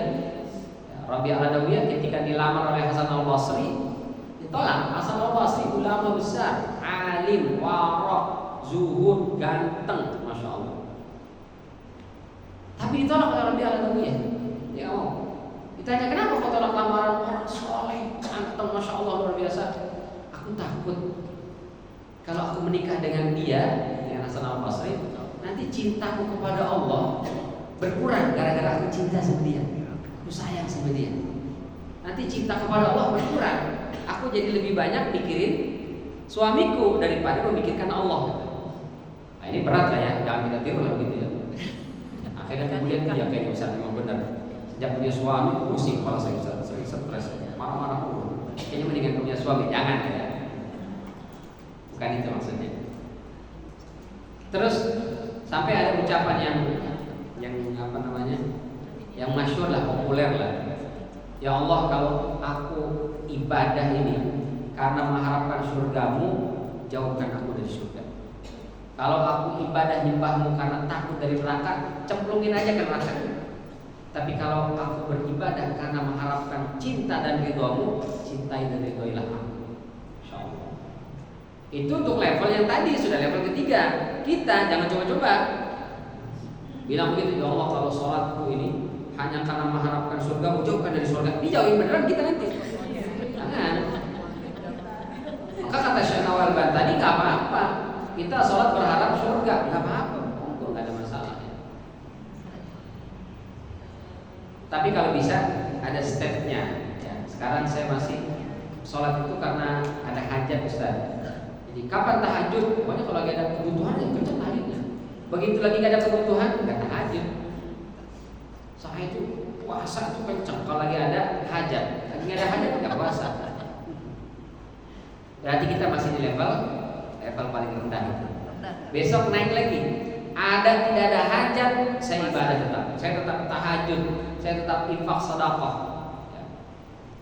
Rabi'ah Al-Adawiyah ketika dilamar oleh Hasan Al-Basri, ditolak. Hasan Al-Basri ulama besar, alim, warok, zuhud, ganteng, masya Allah. Tapi ditolak oleh Rabi'ah Al-Adawiyah. Dia nggak mau. Ditanya kenapa kau tolak lamaran orang soleh, ganteng, masya Allah, luar biasa. Aku takut kalau aku menikah dengan dia, dengan Hasan Al-Basri, nanti cintaku kepada Allah berkurang gara-gara aku cinta sama dia, aku sayang sama dia. Nanti cinta kepada Allah berkurang, aku jadi lebih banyak mikirin suamiku daripada memikirkan Allah. Nah, ini berat lah ya, jangan kita tiru lah begitu ya. Akhirnya kemudian dia kayaknya Ustaz memang benar. Sejak punya suami pusing kepala saya, sering stres, marah-marah mulu. Kayaknya mendingan punya suami, jangan ya. Bukan itu maksudnya. Terus sampai ada ucapan yang apa namanya, yang masyhur lah, populer lah. Ya Allah, kalau aku ibadah ini karena mengharapkan surgamu, jauhkan aku dari surga. Kalau aku ibadah nyembahmu karena takut dari neraka, cemplungin aja ke neraka. Tapi kalau aku beribadah karena mengharapkan cinta dan ridhomu, cintai dan ridhoilah aku. Insyaallah. Itu untuk level yang tadi, sudah level ketiga. Kita jangan coba-coba. bilang begitu, ya Allah kalau sholatku ini hanya karena mengharapkan surga, jauhkan dari surga. Dijauhin beneran kita nanti. Jangan. Maka kata Syekh Nawal tadi nggak apa-apa. Kita sholat berharap surga, nggak apa-apa, nggak ada masalah. Tapi kalau bisa ada stepnya. Ya, sekarang saya masih sholat itu karena ada hajat Ustaz. Jadi kapan tahajud? Pokoknya kalau lagi ada kebutuhan ya kerja tahajudnya. Begitu lagi nggak ada kebutuhan nggak tahajud. Saya itu puasa itu kenceng kalau lagi ada hajat. Lagi nggak ada hajat nggak puasa. Berarti kita masih di level paling rendah itu. Besok naik lagi. Ada tidak ada hajat, saya ibadah tetap. Saya tetap tahajud, saya tetap infak sedekah. Ya.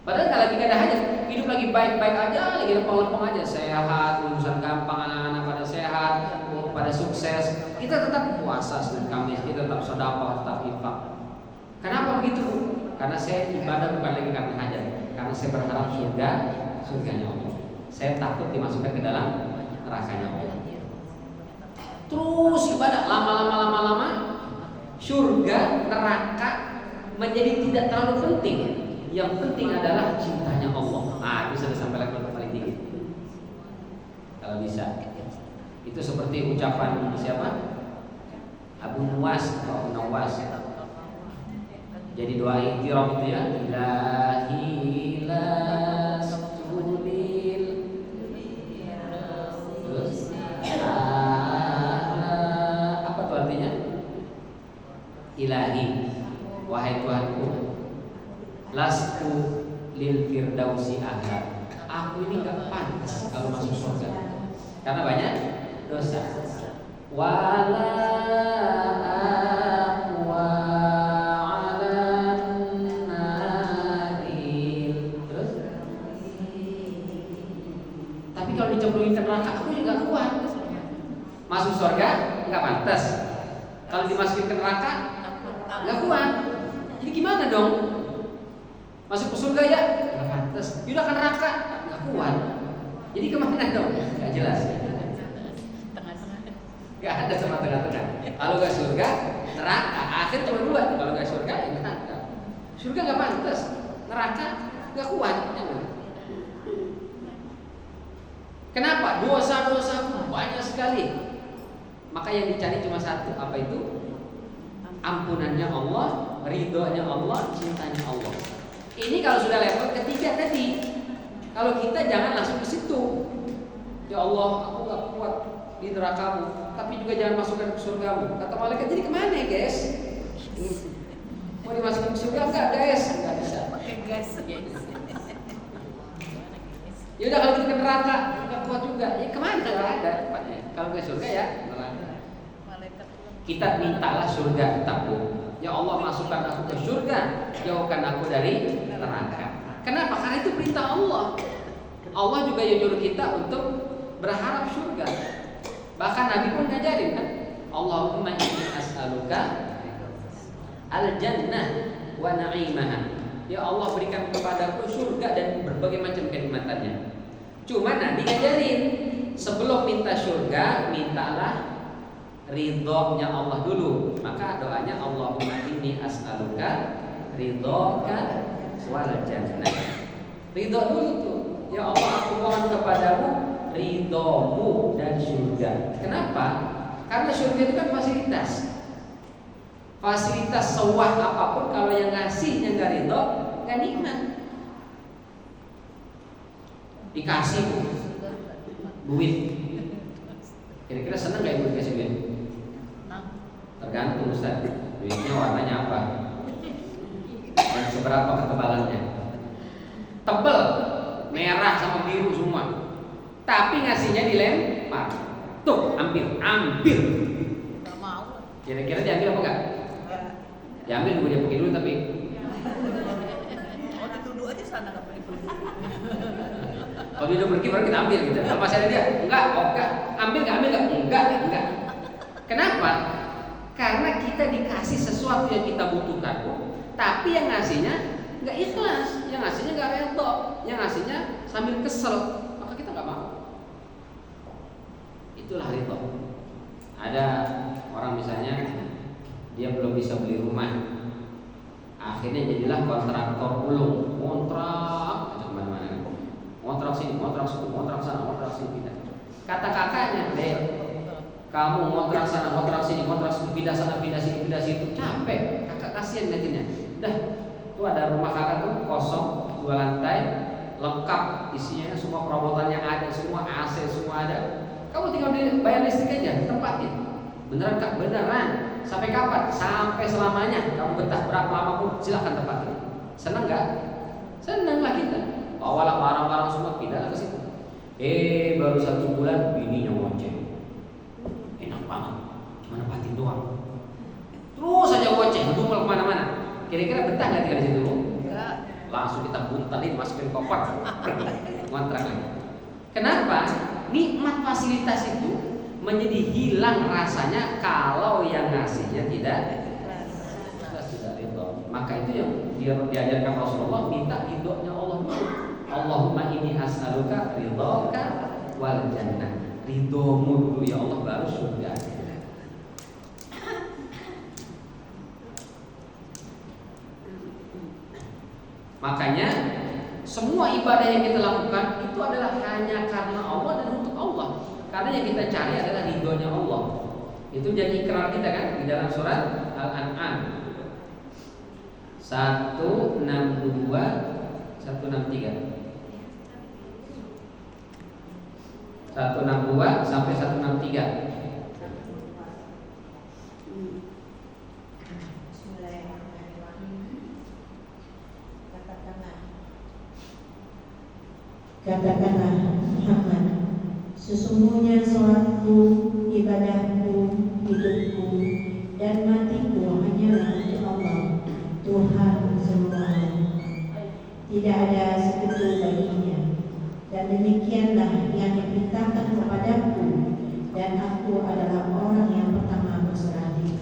Padahal kalau lagi nggak ada hajat, hidup lagi baik-baik aja, lagi lempeng-lempeng aja, sehat, urusan gampang, anak-anak pada sehat, pada sukses. Kita tetap puasa Senin Kamis, kita tetap sedekah, tetap infak. Kenapa begitu? Karena saya ibadah bukan lagi karena hajat, karena saya berharap surganya Allah. Saya takut dimasukkan ke dalam nerakanya Allah. Terus ibadah lama-lama surga, neraka menjadi tidak terlalu penting. Yang penting adalah cintanya Allah. Nah, itu sudah sampai level paling tinggi. Kalau bisa. Itu seperti ucapan siapa? Abu Nawas. Jadi doa ikhtiram itu ya, Ilahi lastulil. Terus apa tuh artinya? Ilahi, wahai Tuhanku, lastu lil firdausi ahla. Aku ini gak pantas kalau masuk surga karena banyak dosa. Wala aqwa 'alan naril. Terus tapi kalau dicemplungin ke neraka aku juga gak kuat. Masuk surga gak pantas. Kalau dimasukin ke neraka gak kuat. Jadi gimana dong? Masuk ke surga ya gak pantas. Yaudah ke neraka gak kuat. Jadi kemana dong? Gak jelas. Gak ada sama tengah-tengah. Kalau gak surga, neraka. Akhir cuma dua. Kalau gak surga, ya neraka. Surga gak pantas, neraka gak kuat. Kenapa? Dosa-dosa banyak sekali. Maka yang dicari cuma satu. Apa itu? Ampunannya Allah, ridhonya Allah, cintanya Allah. Ini kalau sudah level ketiga tadi. Kalau kita jangan langsung ke situ. Ya Allah, aku gak kuat di nerakamu, tapi juga jangan masukkan ke surgamu. Kata malaikat, jadi kemana ya guys? Mau dimasukkan ke surga enggak guys? Enggak bisa. Ya udah kalau kita ke neraka enggak kuat juga. Ya kemana? Enggak ada tempatnya. Kalau ke surga ya neraka. Kita mintalah surga takut. Ya Allah, masukkan aku ke surga, jauhkan aku dari neraka. Kenapa? Karena itu perintah Allah. Allah juga yang nyuruh kita untuk berharap surga. Bahkan Nabi pun ngajarin kan, Allahumma inni as'aluka al-jannah wa na'imaha. Ya Allah, berikan kepadaku surga dan berbagai macam kenikmatannya. Cuma Nabi ngajarin, sebelum minta surga, mintalah ridhonya Allah dulu. Maka doanya Allahumma inni as'aluka ridhoka wal jannah. Ridho dulu tuh. Ya Allah, aku mohon kepadamu ridhomu dan surga. Kenapa? Karena surga itu kan fasilitas. Fasilitas sewah apapun, kalau yang ngasihnya nggak ridho, nggak nikmat. Dikasih duit, kira-kira seneng nggak ibu dikasih duit? Tergantung Ustaz, duitnya warnanya apa, dan seberapa ketebalannya. Tebel, merah sama biru semua. Tapi ngasihnya dilempar. Tuh, ambil. Gak mau. Kira-kira diambil apa enggak? Diambil dulu, dia pakai dulu tapi. Oh, dituduh aja sana gak boleh. Kalau dia udah pergi baru kita ambil gitu. Kalau masih ada dia, enggak, enggak. Ambil enggak? Enggak. Kenapa? Karena kita dikasih sesuatu yang kita butuhkan, tapi yang ngasihnya enggak ikhlas, yang ngasihnya enggak redho, yang ngasihnya sambil kesel. Kita nggak mau. Itulah ridho. Ada orang misalnya dia belum bisa beli rumah. Akhirnya jadilah kontraktor ulung, kontrak aja kemana-mana, kontrak sini, kontrak situ, kontrak sana, kontrak sini, pindah. Kata kakaknya, Dek, kamu kontrak sana, kontrak sini, kontrak situ, pindah sana, pindah sini, pindah situ, capek. Kakak kasihan nantinya. Dah, tuh ada rumah kakak tuh kosong, 2 lantai, lengkap isinya, semua perabotan yang ada, semua AC, semua ada. Kamu tinggal bayar listrik aja, tempatin. Beneran Kak, beneran. Sampai kapan? Sampai selamanya. Kamu betah berapa lama pun silakan tempatin. Senang nggak? Senang lah kita. Bawalah barang-barang semua, pindahlah ke situ. Baru 1 bulan bininya ngoceh. Enak banget, cuma nempatin doang. Terus aja ngoceh, ngedumel kemana-mana. Kira-kira betah nggak tinggal di situ? Enggak. Langsung kita buntalin, masukin koper, pergi ngontrak lagi. Kenapa? Nikmat fasilitas itu menjadi hilang rasanya kalau yang ngasihnya tidak ridho. Maka itu yang diajarkan Rasulullah, minta ridhonya Allah dulu. Allahumma inni as'aluka ridhoka wal jannah. Ridhomu dulu ya Allah, baru surga. Makanya semua ibadah yang kita lakukan itu adalah hanya karena Allah dan untuk Allah. Karena yang kita cari adalah ridhonya Allah. Itu jadi ikrar kita kan di dalam surat Al-An'am 162 163. 162 sampai 163. Katakanlah Muhammad, sesungguhnya sholatku, ibadahku, hidupku, dan matiku hanyalah untuk Allah, Tuhan semua alam. Tidak ada sekutu baginya. Dan demikianlah yang diperintahkan kepadaku, dan aku adalah orang yang pertama berserah diri.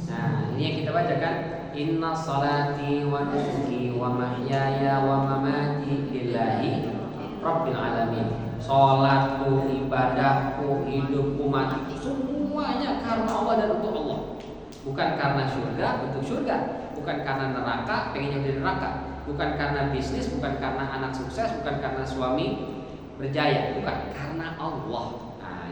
Nah, ini yang kita bacakan. Inna salati wa nusuki wa mahyaya wa mamati lillahi Rabbil alamin. Salatku, ibadahku, hidupku, matiku, semuanya karena Allah dan untuk Allah. Bukan karena surga, untuk surga. Bukan karena neraka, pengen jadi neraka. Bukan karena bisnis, bukan karena anak sukses, bukan karena suami berjaya, bukan karena Allah. Nah,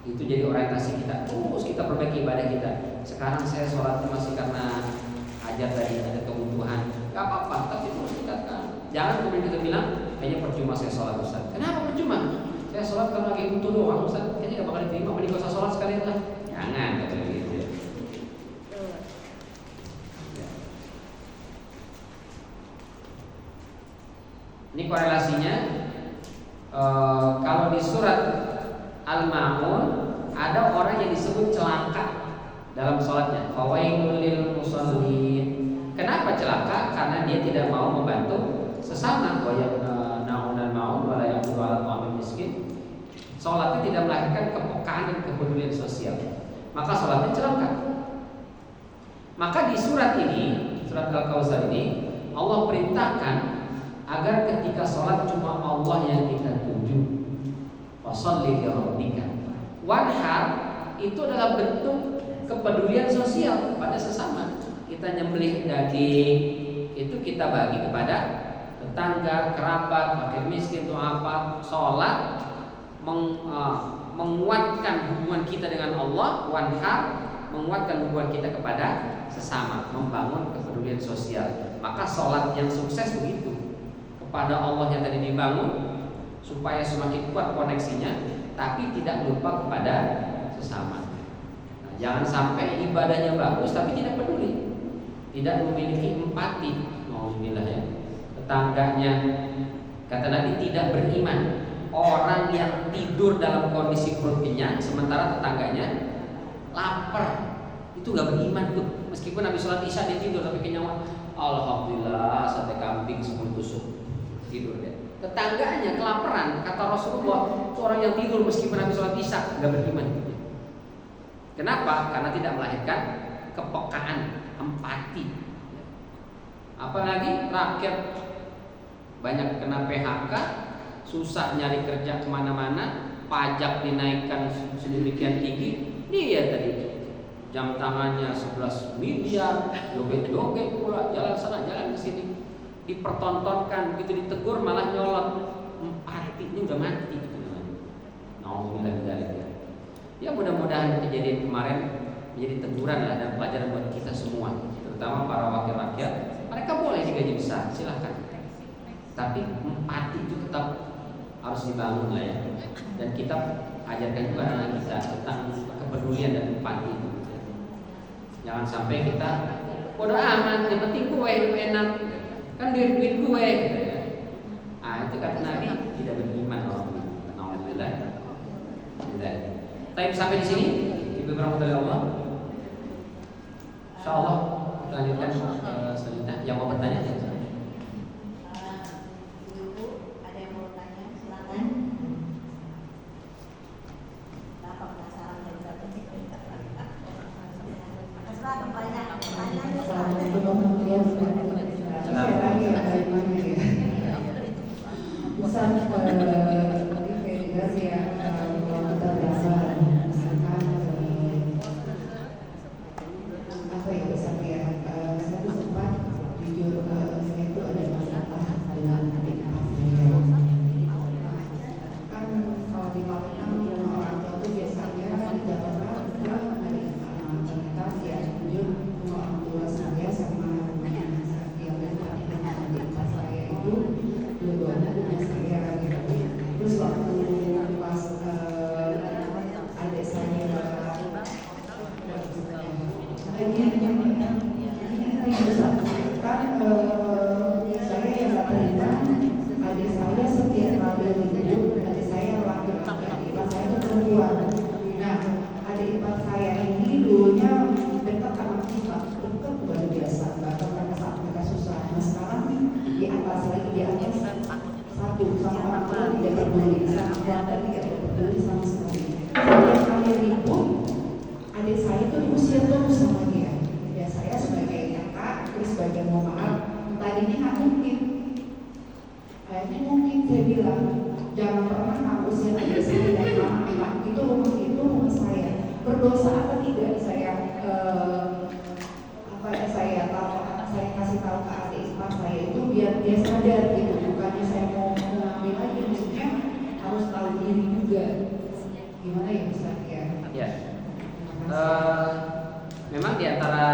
itu jadi orientasi kita. Terus kita perbaiki ibadah kita. Sekarang saya sholatnya masih karena ajar tadi ada kebutuhan. Gak apa-apa, tapi terus tingkatkan. Jangan kemudian kita bilang kayaknya percuma saya sholat Ustaz. Kenapa percuma? Saya sholat kalau lagi butuh doang Ustaz. Kayaknya gak bakal diterima. Mending gak usah sholat sekalian lah. Jangan kata begitu. Ini korelasinya kalau di surat Al-Ma'un ada orang yang disebut celaka dalam sholatnya. Fawailul lil musallin. Kenapa celaka? Karena dia tidak mau membantu sesama. Wa yamna'unal ma'un wa la yaqulu 'ala ta'amil miskin. Sholatnya tidak melahirkan kepekaan dan kepedulian sosial. Maka sholatnya celaka. Maka di surat ini, surat Al-Kautsar ini, Allah perintahkan agar ketika sholat cuma Allah yang kita tuju. Washolli li rabbika wanhar, itu adalah bentuk kepedulian sosial pada sesama. Kita nyembelih daging itu kita bagi kepada tetangga, kerabat, fakir miskin, itu apa? Sholat menguatkan hubungan kita dengan Allah, wanhar menguatkan hubungan kita kepada sesama, membangun kepedulian sosial. Maka sholat yang sukses begitu, kepada Allah yang tadi dibangun supaya semakin kuat koneksinya, tapi tidak lupa kepada sesama. Nah, jangan sampai ibadahnya bagus tapi tidak peduli, tidak memiliki empati. Alhamdulillah ya. Tetangganya, kata Nabi, tidak beriman orang yang tidur dalam kondisi perut kenyang sementara tetangganya lapar. Itu nggak beriman tuh. Meskipun Nabi sholat isya dia tidur tapi kenyang. Alhamdulillah sate kambing 10 tusuk tidur dia. Tetangganya kelaparan, kata Rasulullah, itu orang yang tidur meskipun habis sholat isya, nggak beriman. Kenapa? Karena tidak melahirkan kepekaan, empati. Apalagi rakyat banyak kena PHK, susah nyari kerja kemana-mana, pajak dinaikkan sedemikian tinggi. Dia tadi jam tangannya 11 miliar, joget-joget pula, jalan sana jalan ke sini, dipertontonkan, begitu ditegur malah nyolot, hatinya udah mati gitu. Nauzubillah. Ya mudah-mudahan kejadian kemarin menjadi teguran lah dan pelajaran buat kita semua, terutama para wakil rakyat. Mereka boleh digaji besar, silahkan. Tapi empati itu tetap harus dibangun lah ya. Dan kita ajarkan juga anak kita tentang kepedulian dan empati itu. Jangan sampai kita bodoh amat, yang penting gue hidup enak, kan duit gue. Itu kata Nabi tidak beriman orang. Alhamdulillah. Tapi sampai di sini, Ibu rahmatullahi Allah. Insyaallah kita lanjutkan selanjutnya. Yang mau bertanya ya. Ibu ada yang mau tanya, silakan. Apa penasaran dari satu Assalamualaikum warahmatullahi Memang diantara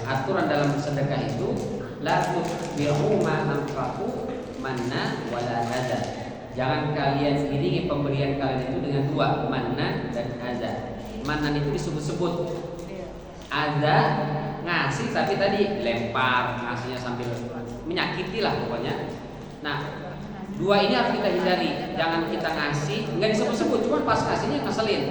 aturan dalam sedekah itu la tubi'u ma anfaqu manna wala adza. Jangan kalian iringi pemberian kalian itu dengan dua, manna dan adza. Manna itu disebut-sebut, adza ngasih tapi tadi lempar, ngasihnya sambil menyakiti lah pokoknya. Nah, dua ini harus kita hindari. Jangan kita ngasih nggak disebut-sebut, cuma pas ngasihnya ngeselin,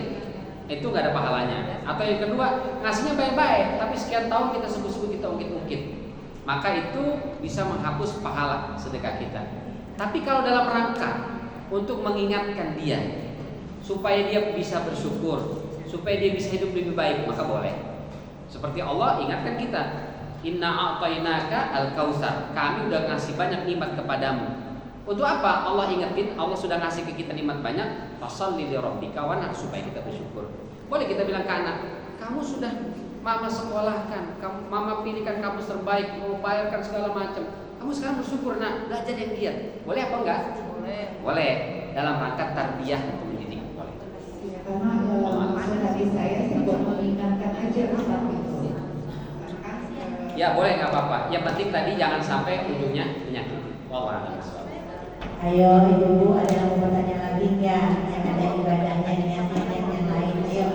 itu nggak ada pahalanya. Atau yang kedua, ngasihnya baik-baik tapi sekian tahun kita sebut-sebut, kita ungkit-ungkit, maka itu bisa menghapus pahala sedekah kita. Tapi kalau dalam rangka untuk mengingatkan dia supaya dia bisa bersyukur, supaya dia bisa hidup lebih baik, maka boleh. Seperti Allah ingatkan kita, inna a'tainaka al-kautsar, kami udah ngasih banyak nikmat kepadamu. Untuk apa Allah ingetin? Allah sudah ngasih ke kita nikmat banyak, fasholli li rabbika wanhar, supaya kita bersyukur. Boleh kita bilang ke anak, kamu sudah mama sekolahkan, mama pilihkan kamu terbaik, mau bayarkan segala macam, kamu sekarang bersyukur, nak belajar yang giat. Boleh apa enggak? Boleh, dalam rangka tarbiyah untuk mendidik. Boleh. Ya, karena maksud dari saya sih buat mengingatkan aja Ustaz itu. Ya boleh, nggak apa-apa. Yang penting tadi jangan sampai ujungnya menyakiti. Wallahu a'lam. Ayo ibu, ada yang mau bertanya lagi nggak? Yang ada ibadahnya, niatnya yang lain. Ayo.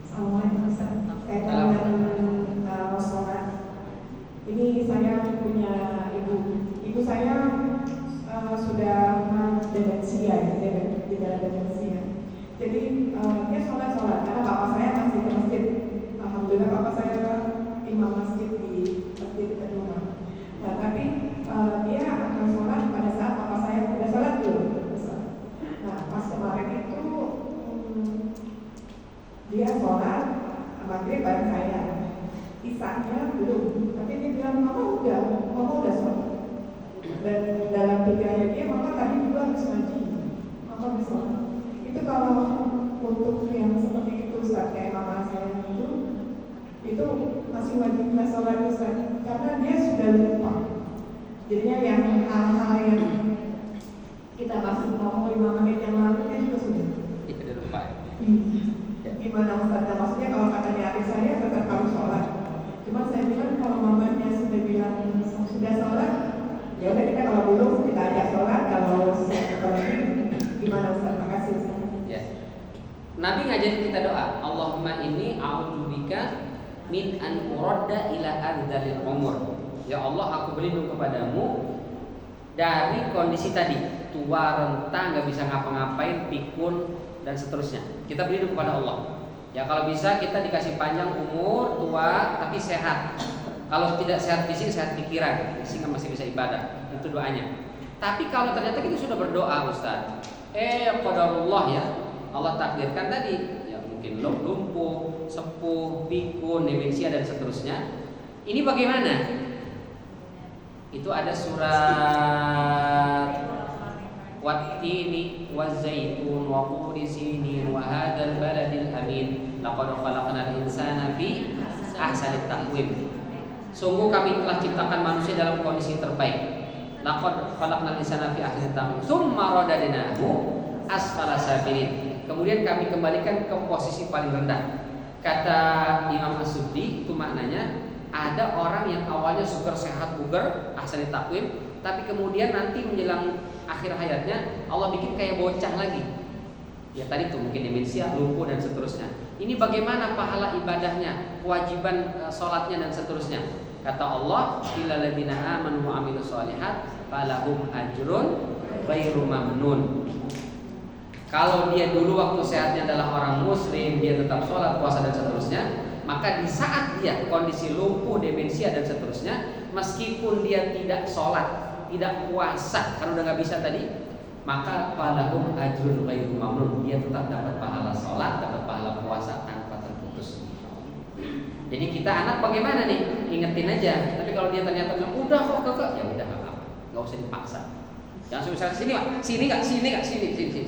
Assalamualaikum Ustaz. Kaitan dengan sholat. Ini saya punya ibu saya sudah demensia, demensia. Jadi dia sholat karena bapak saya masih ke masjid. Alhamdulillah bapak saya imam masjid di masjid dekat rumah. Nah, tapi dia akan sholat pada saat bapak saya udah sholat dulu. Nah, pas kemarin itu dia sholat maghrib bareng saya, isanya belum. Tapi dia bilang mama udah sholat. Dan dalam pikirannya dia, mama tadi juga habis ngaji, mama habis sholat. kalau untuk yang seperti itu Ustaz, kayak mama saya itu masih wajibnya sholat Ustaz, karena dia sudah lupa. Jadinya yang hal-hal yang kita bahas ngomong 5 menit yang lalu dia juga sudah. Udah lupa. Gimana Ustaz? Nah, maksudnya kalau katanya adik saya tetap harus sholat. Cuma saya bilang kalau mamanya sudah bilang sudah sholat, ya udah kita kalau belum kita ajak sholat. Kalau gimana Ustaz? Makasih Ustaz. Ya. Nabi ngajarin kita doa, Allahumma inni a'udzubika min an uradda ila ardalil umur. Ya Allah, aku berlindung kepadamu dari kondisi tadi, tua, renta, nggak bisa ngapa-ngapain, pikun dan seterusnya. Kita berlindung kepada Allah. Ya kalau bisa kita dikasih panjang umur, tua tapi sehat. Kalau tidak sehat fisik, sehat pikiran, sehingga masih bisa ibadah. Itu doanya. Tapi kalau ternyata kita sudah berdoa, Ustaz, qadarullah ya, Allah takdirkan tadi, ya mungkin lumpuh, sepuh, pikun, demensia dan seterusnya. Ini bagaimana? Itu ada surat Wattini wazaitun wa quri sinin wa hadzal baladil amin laqad khalaqnal insana fi ahsanit taqwim. Sungguh kami telah ciptakan manusia dalam kondisi terbaik. Laqad khalaqnal insana fi ahsanit taqwim tsumma radadnahu asfala safilin. Kemudian kami kembalikan ke posisi paling rendah. Kata Imam As-Suddi, itu maknanya ada orang yang awalnya super sehat bugar, ahsanit taqwim, tapi kemudian nanti menjelang akhir hayatnya Allah bikin kayak bocah lagi. Ya tadi tuh mungkin demensia, lumpuh dan seterusnya. Ini bagaimana pahala ibadahnya, kewajiban sholatnya dan seterusnya. Kata Allah, illal ladzina amanu wa amilus sholihat falahum ajrun ghairu mamnun. Kalau dia dulu waktu sehatnya adalah orang muslim, dia tetap sholat, puasa dan seterusnya, maka di saat dia kondisi lumpuh, demensia dan seterusnya, meskipun dia tidak sholat, tidak puasa karena udah nggak bisa tadi, maka falahum ajrun ghairu mamnun, dia tetap dapat pahala sholat, dapat pahala puasa tanpa terputus. Jadi kita anak bagaimana nih? Ingetin aja. Tapi kalau dia ternyata bilang udah kok kakak, ya udah nggak apa-apa, nggak usah dipaksa. Jangan misalnya sini pak, sini nggak, sini nggak, sini.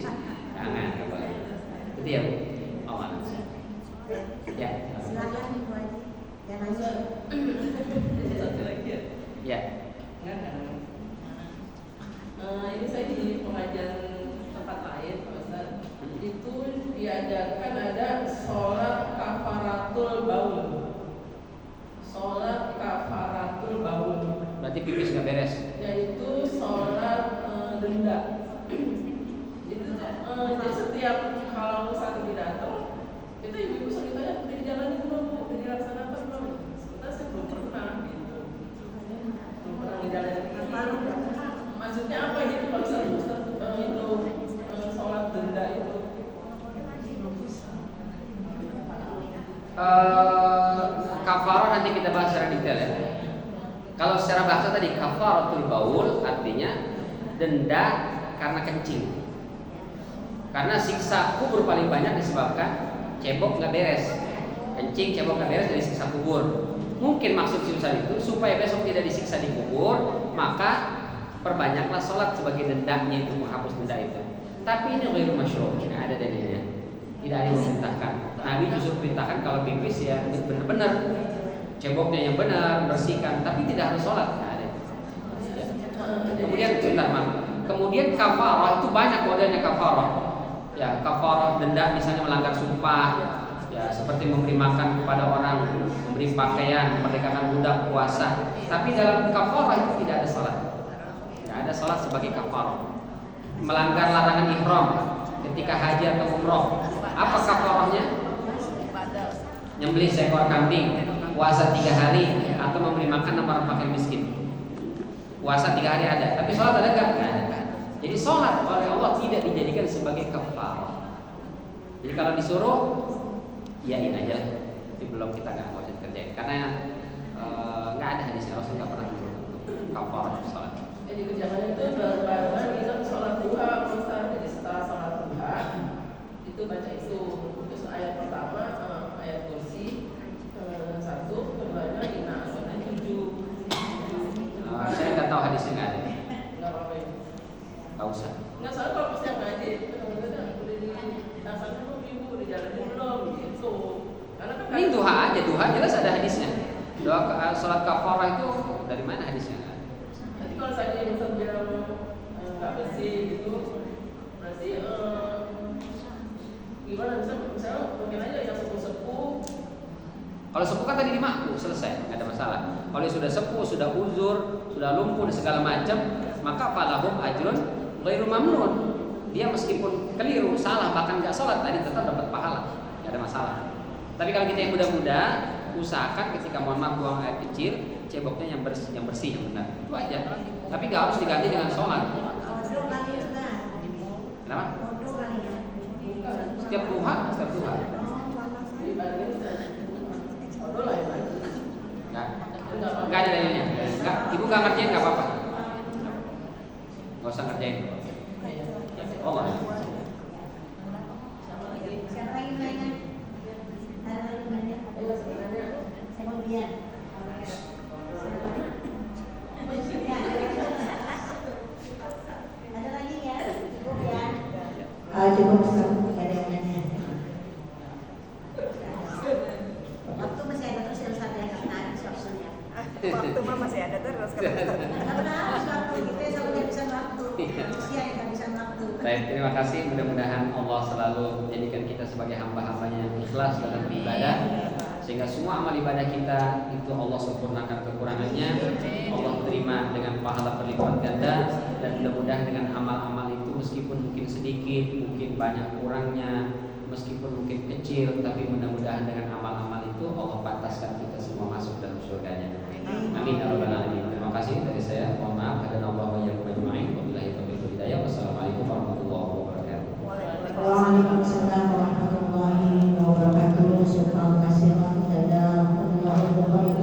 Jangan, nggak boleh. Itu ya bu. Oh mana? Ya. Silakan Ibu Haji. Jangan Satu lagi ya? Ya. Ini saya di pengajian tempat lain, Pak Ustaz. Itu diajarkan ada sholat kafaratul baul. Sholat kafaratul baul. Berarti pipis nggak beres. Yaitu sholat denda. Jadi setiap kalau satu datang, itu ibu-ibu sering tanya, udah dijalanin belum, udah dilaksanakan belum? Sebenarnya saya belum pernah gitu. Belum pernah dijalanin. Maksudnya apa gitu Pak Ustaz? Itu sholat denda itu? Kafarah nanti kita bahas secara detail ya. Kalau secara bahasa tadi kafaratul baul artinya denda karena kencing. Karena siksa kubur paling banyak disebabkan cebok nggak beres, kencing cebok nggak beres dari siksa kubur. Mungkin maksud siksa itu supaya besok tidak disiksa di kubur, maka perbanyaklah sholat sebagai dendanya itu, menghapus denda itu. Tapi ini ghairu masyru', nggak ada dalilnya, tidak ada yang memerintahkan. Nabi justru perintahkan kalau pipis ya benar-benar ceboknya yang benar, bersihkan, tapi tidak harus sholat, nggak ada. Ya. Kemudian sebentar kemudian kafarah itu banyak modelnya kafarah. Ya, kafarah denda misalnya melanggar sumpah, ya seperti memberi makan kepada orang, memberi pakaian, memerdekakan budak, puasa. Tapi dalam kafarah itu tidak ada salat. Tidak ada salat sebagai kafarah. Melanggar larangan ihram ketika haji atau umroh. Apa kafarahnya? Nyembelih seekor kambing, puasa 3 hari, atau memberi makan 6 orang fakir miskin. Puasa 3 hari ada, tapi salat ada enggak? Enggak ada. Jadi sholat oleh Allah tidak dijadikan sebagai kafarah. Jadi kalau disuruh, iyain aja, tapi belum kita nggak mau kerjain karena nggak ada hadisnya, Rasul nggak pernah kafarah sholat. Jadi kejangan itu berbarengan dengan sholat duha, Ustaz. Jadi setelah sholat duha itu baca itu. Terus ayat pertama ayat kursi 1, keduanya Inna Anzalna 7. Saya nggak tahu hadisnya nggak ada. Nggak apa-apa. Nggak usah. Nggak salah kalau pas yang ngaji, kadang-kadang udah di duha jelas ada hadisnya. Sholat kafarah itu dari mana hadisnya? Nanti kalau saya misal bilang nggak bersih gitu, berarti gimana? Misalnya mungkin aja yang sepuh-sepuh. Kalau sepuh kan tadi dimakruh, selesai, nggak ada masalah. Kalau sudah sepuh, sudah uzur, sudah lumpuh dan segala macam, maka falahum ajrun ghairu mamnun. Dia meskipun keliru, salah, bahkan nggak sholat tadi tetap dapat pahala, nggak ada masalah. Tapi kalau kita yang muda-muda, usahakan ketika mohon maaf buang air kecil, ceboknya yang bersih yang benar. Itu aja. Tapi nggak harus diganti dengan sholat. Kodok kali Ustaz. Kenapa? Kodok kali ya. Setiap duha. Odo lah ya. Nggak ada dalilnya. Nggak, ibu nggak ngerjain nggak apa-apa. Nggak usah ngerjain. Oh nggak. Siapa lagi nanya? Ada lagi nanya? Kemudian. Ada lagi ya? Cukup ya? Cukup Ustaz. Nggak ada yang nanya. Waktu masih ada terus yang Ustaz yang nggak habis waktunya. Waktu mah masih ada terus kan. Nggak pernah habis waktu kita selalu kehabisan waktu. Manusia yang kehabisan waktu. Baik, terima kasih. Mudah-mudahan Allah selalu menjadikan kita sebagai hamba-hambanya yang ikhlas dalam beribadah, sehingga semua amal ibadah kita itu Allah sempurnakan kekurangannya. Allah terima dengan pahala berlipat ganda, dan mudah-mudahan dengan amal-amal itu meskipun mungkin sedikit, mungkin banyak kurangnya, meskipun mungkin kecil, tapi mudah-mudahan dengan amal-amal itu Allah pantaskan kita semua masuk dalam surganya. Amin ya rabbal alamin. Terima kasih dari saya. Mohon maaf, ada Allah wa iyyakum ajma'in. Wabillahi taufiq wal hidayah. Wassalamualaikum warahmatullahi wabarakatuh.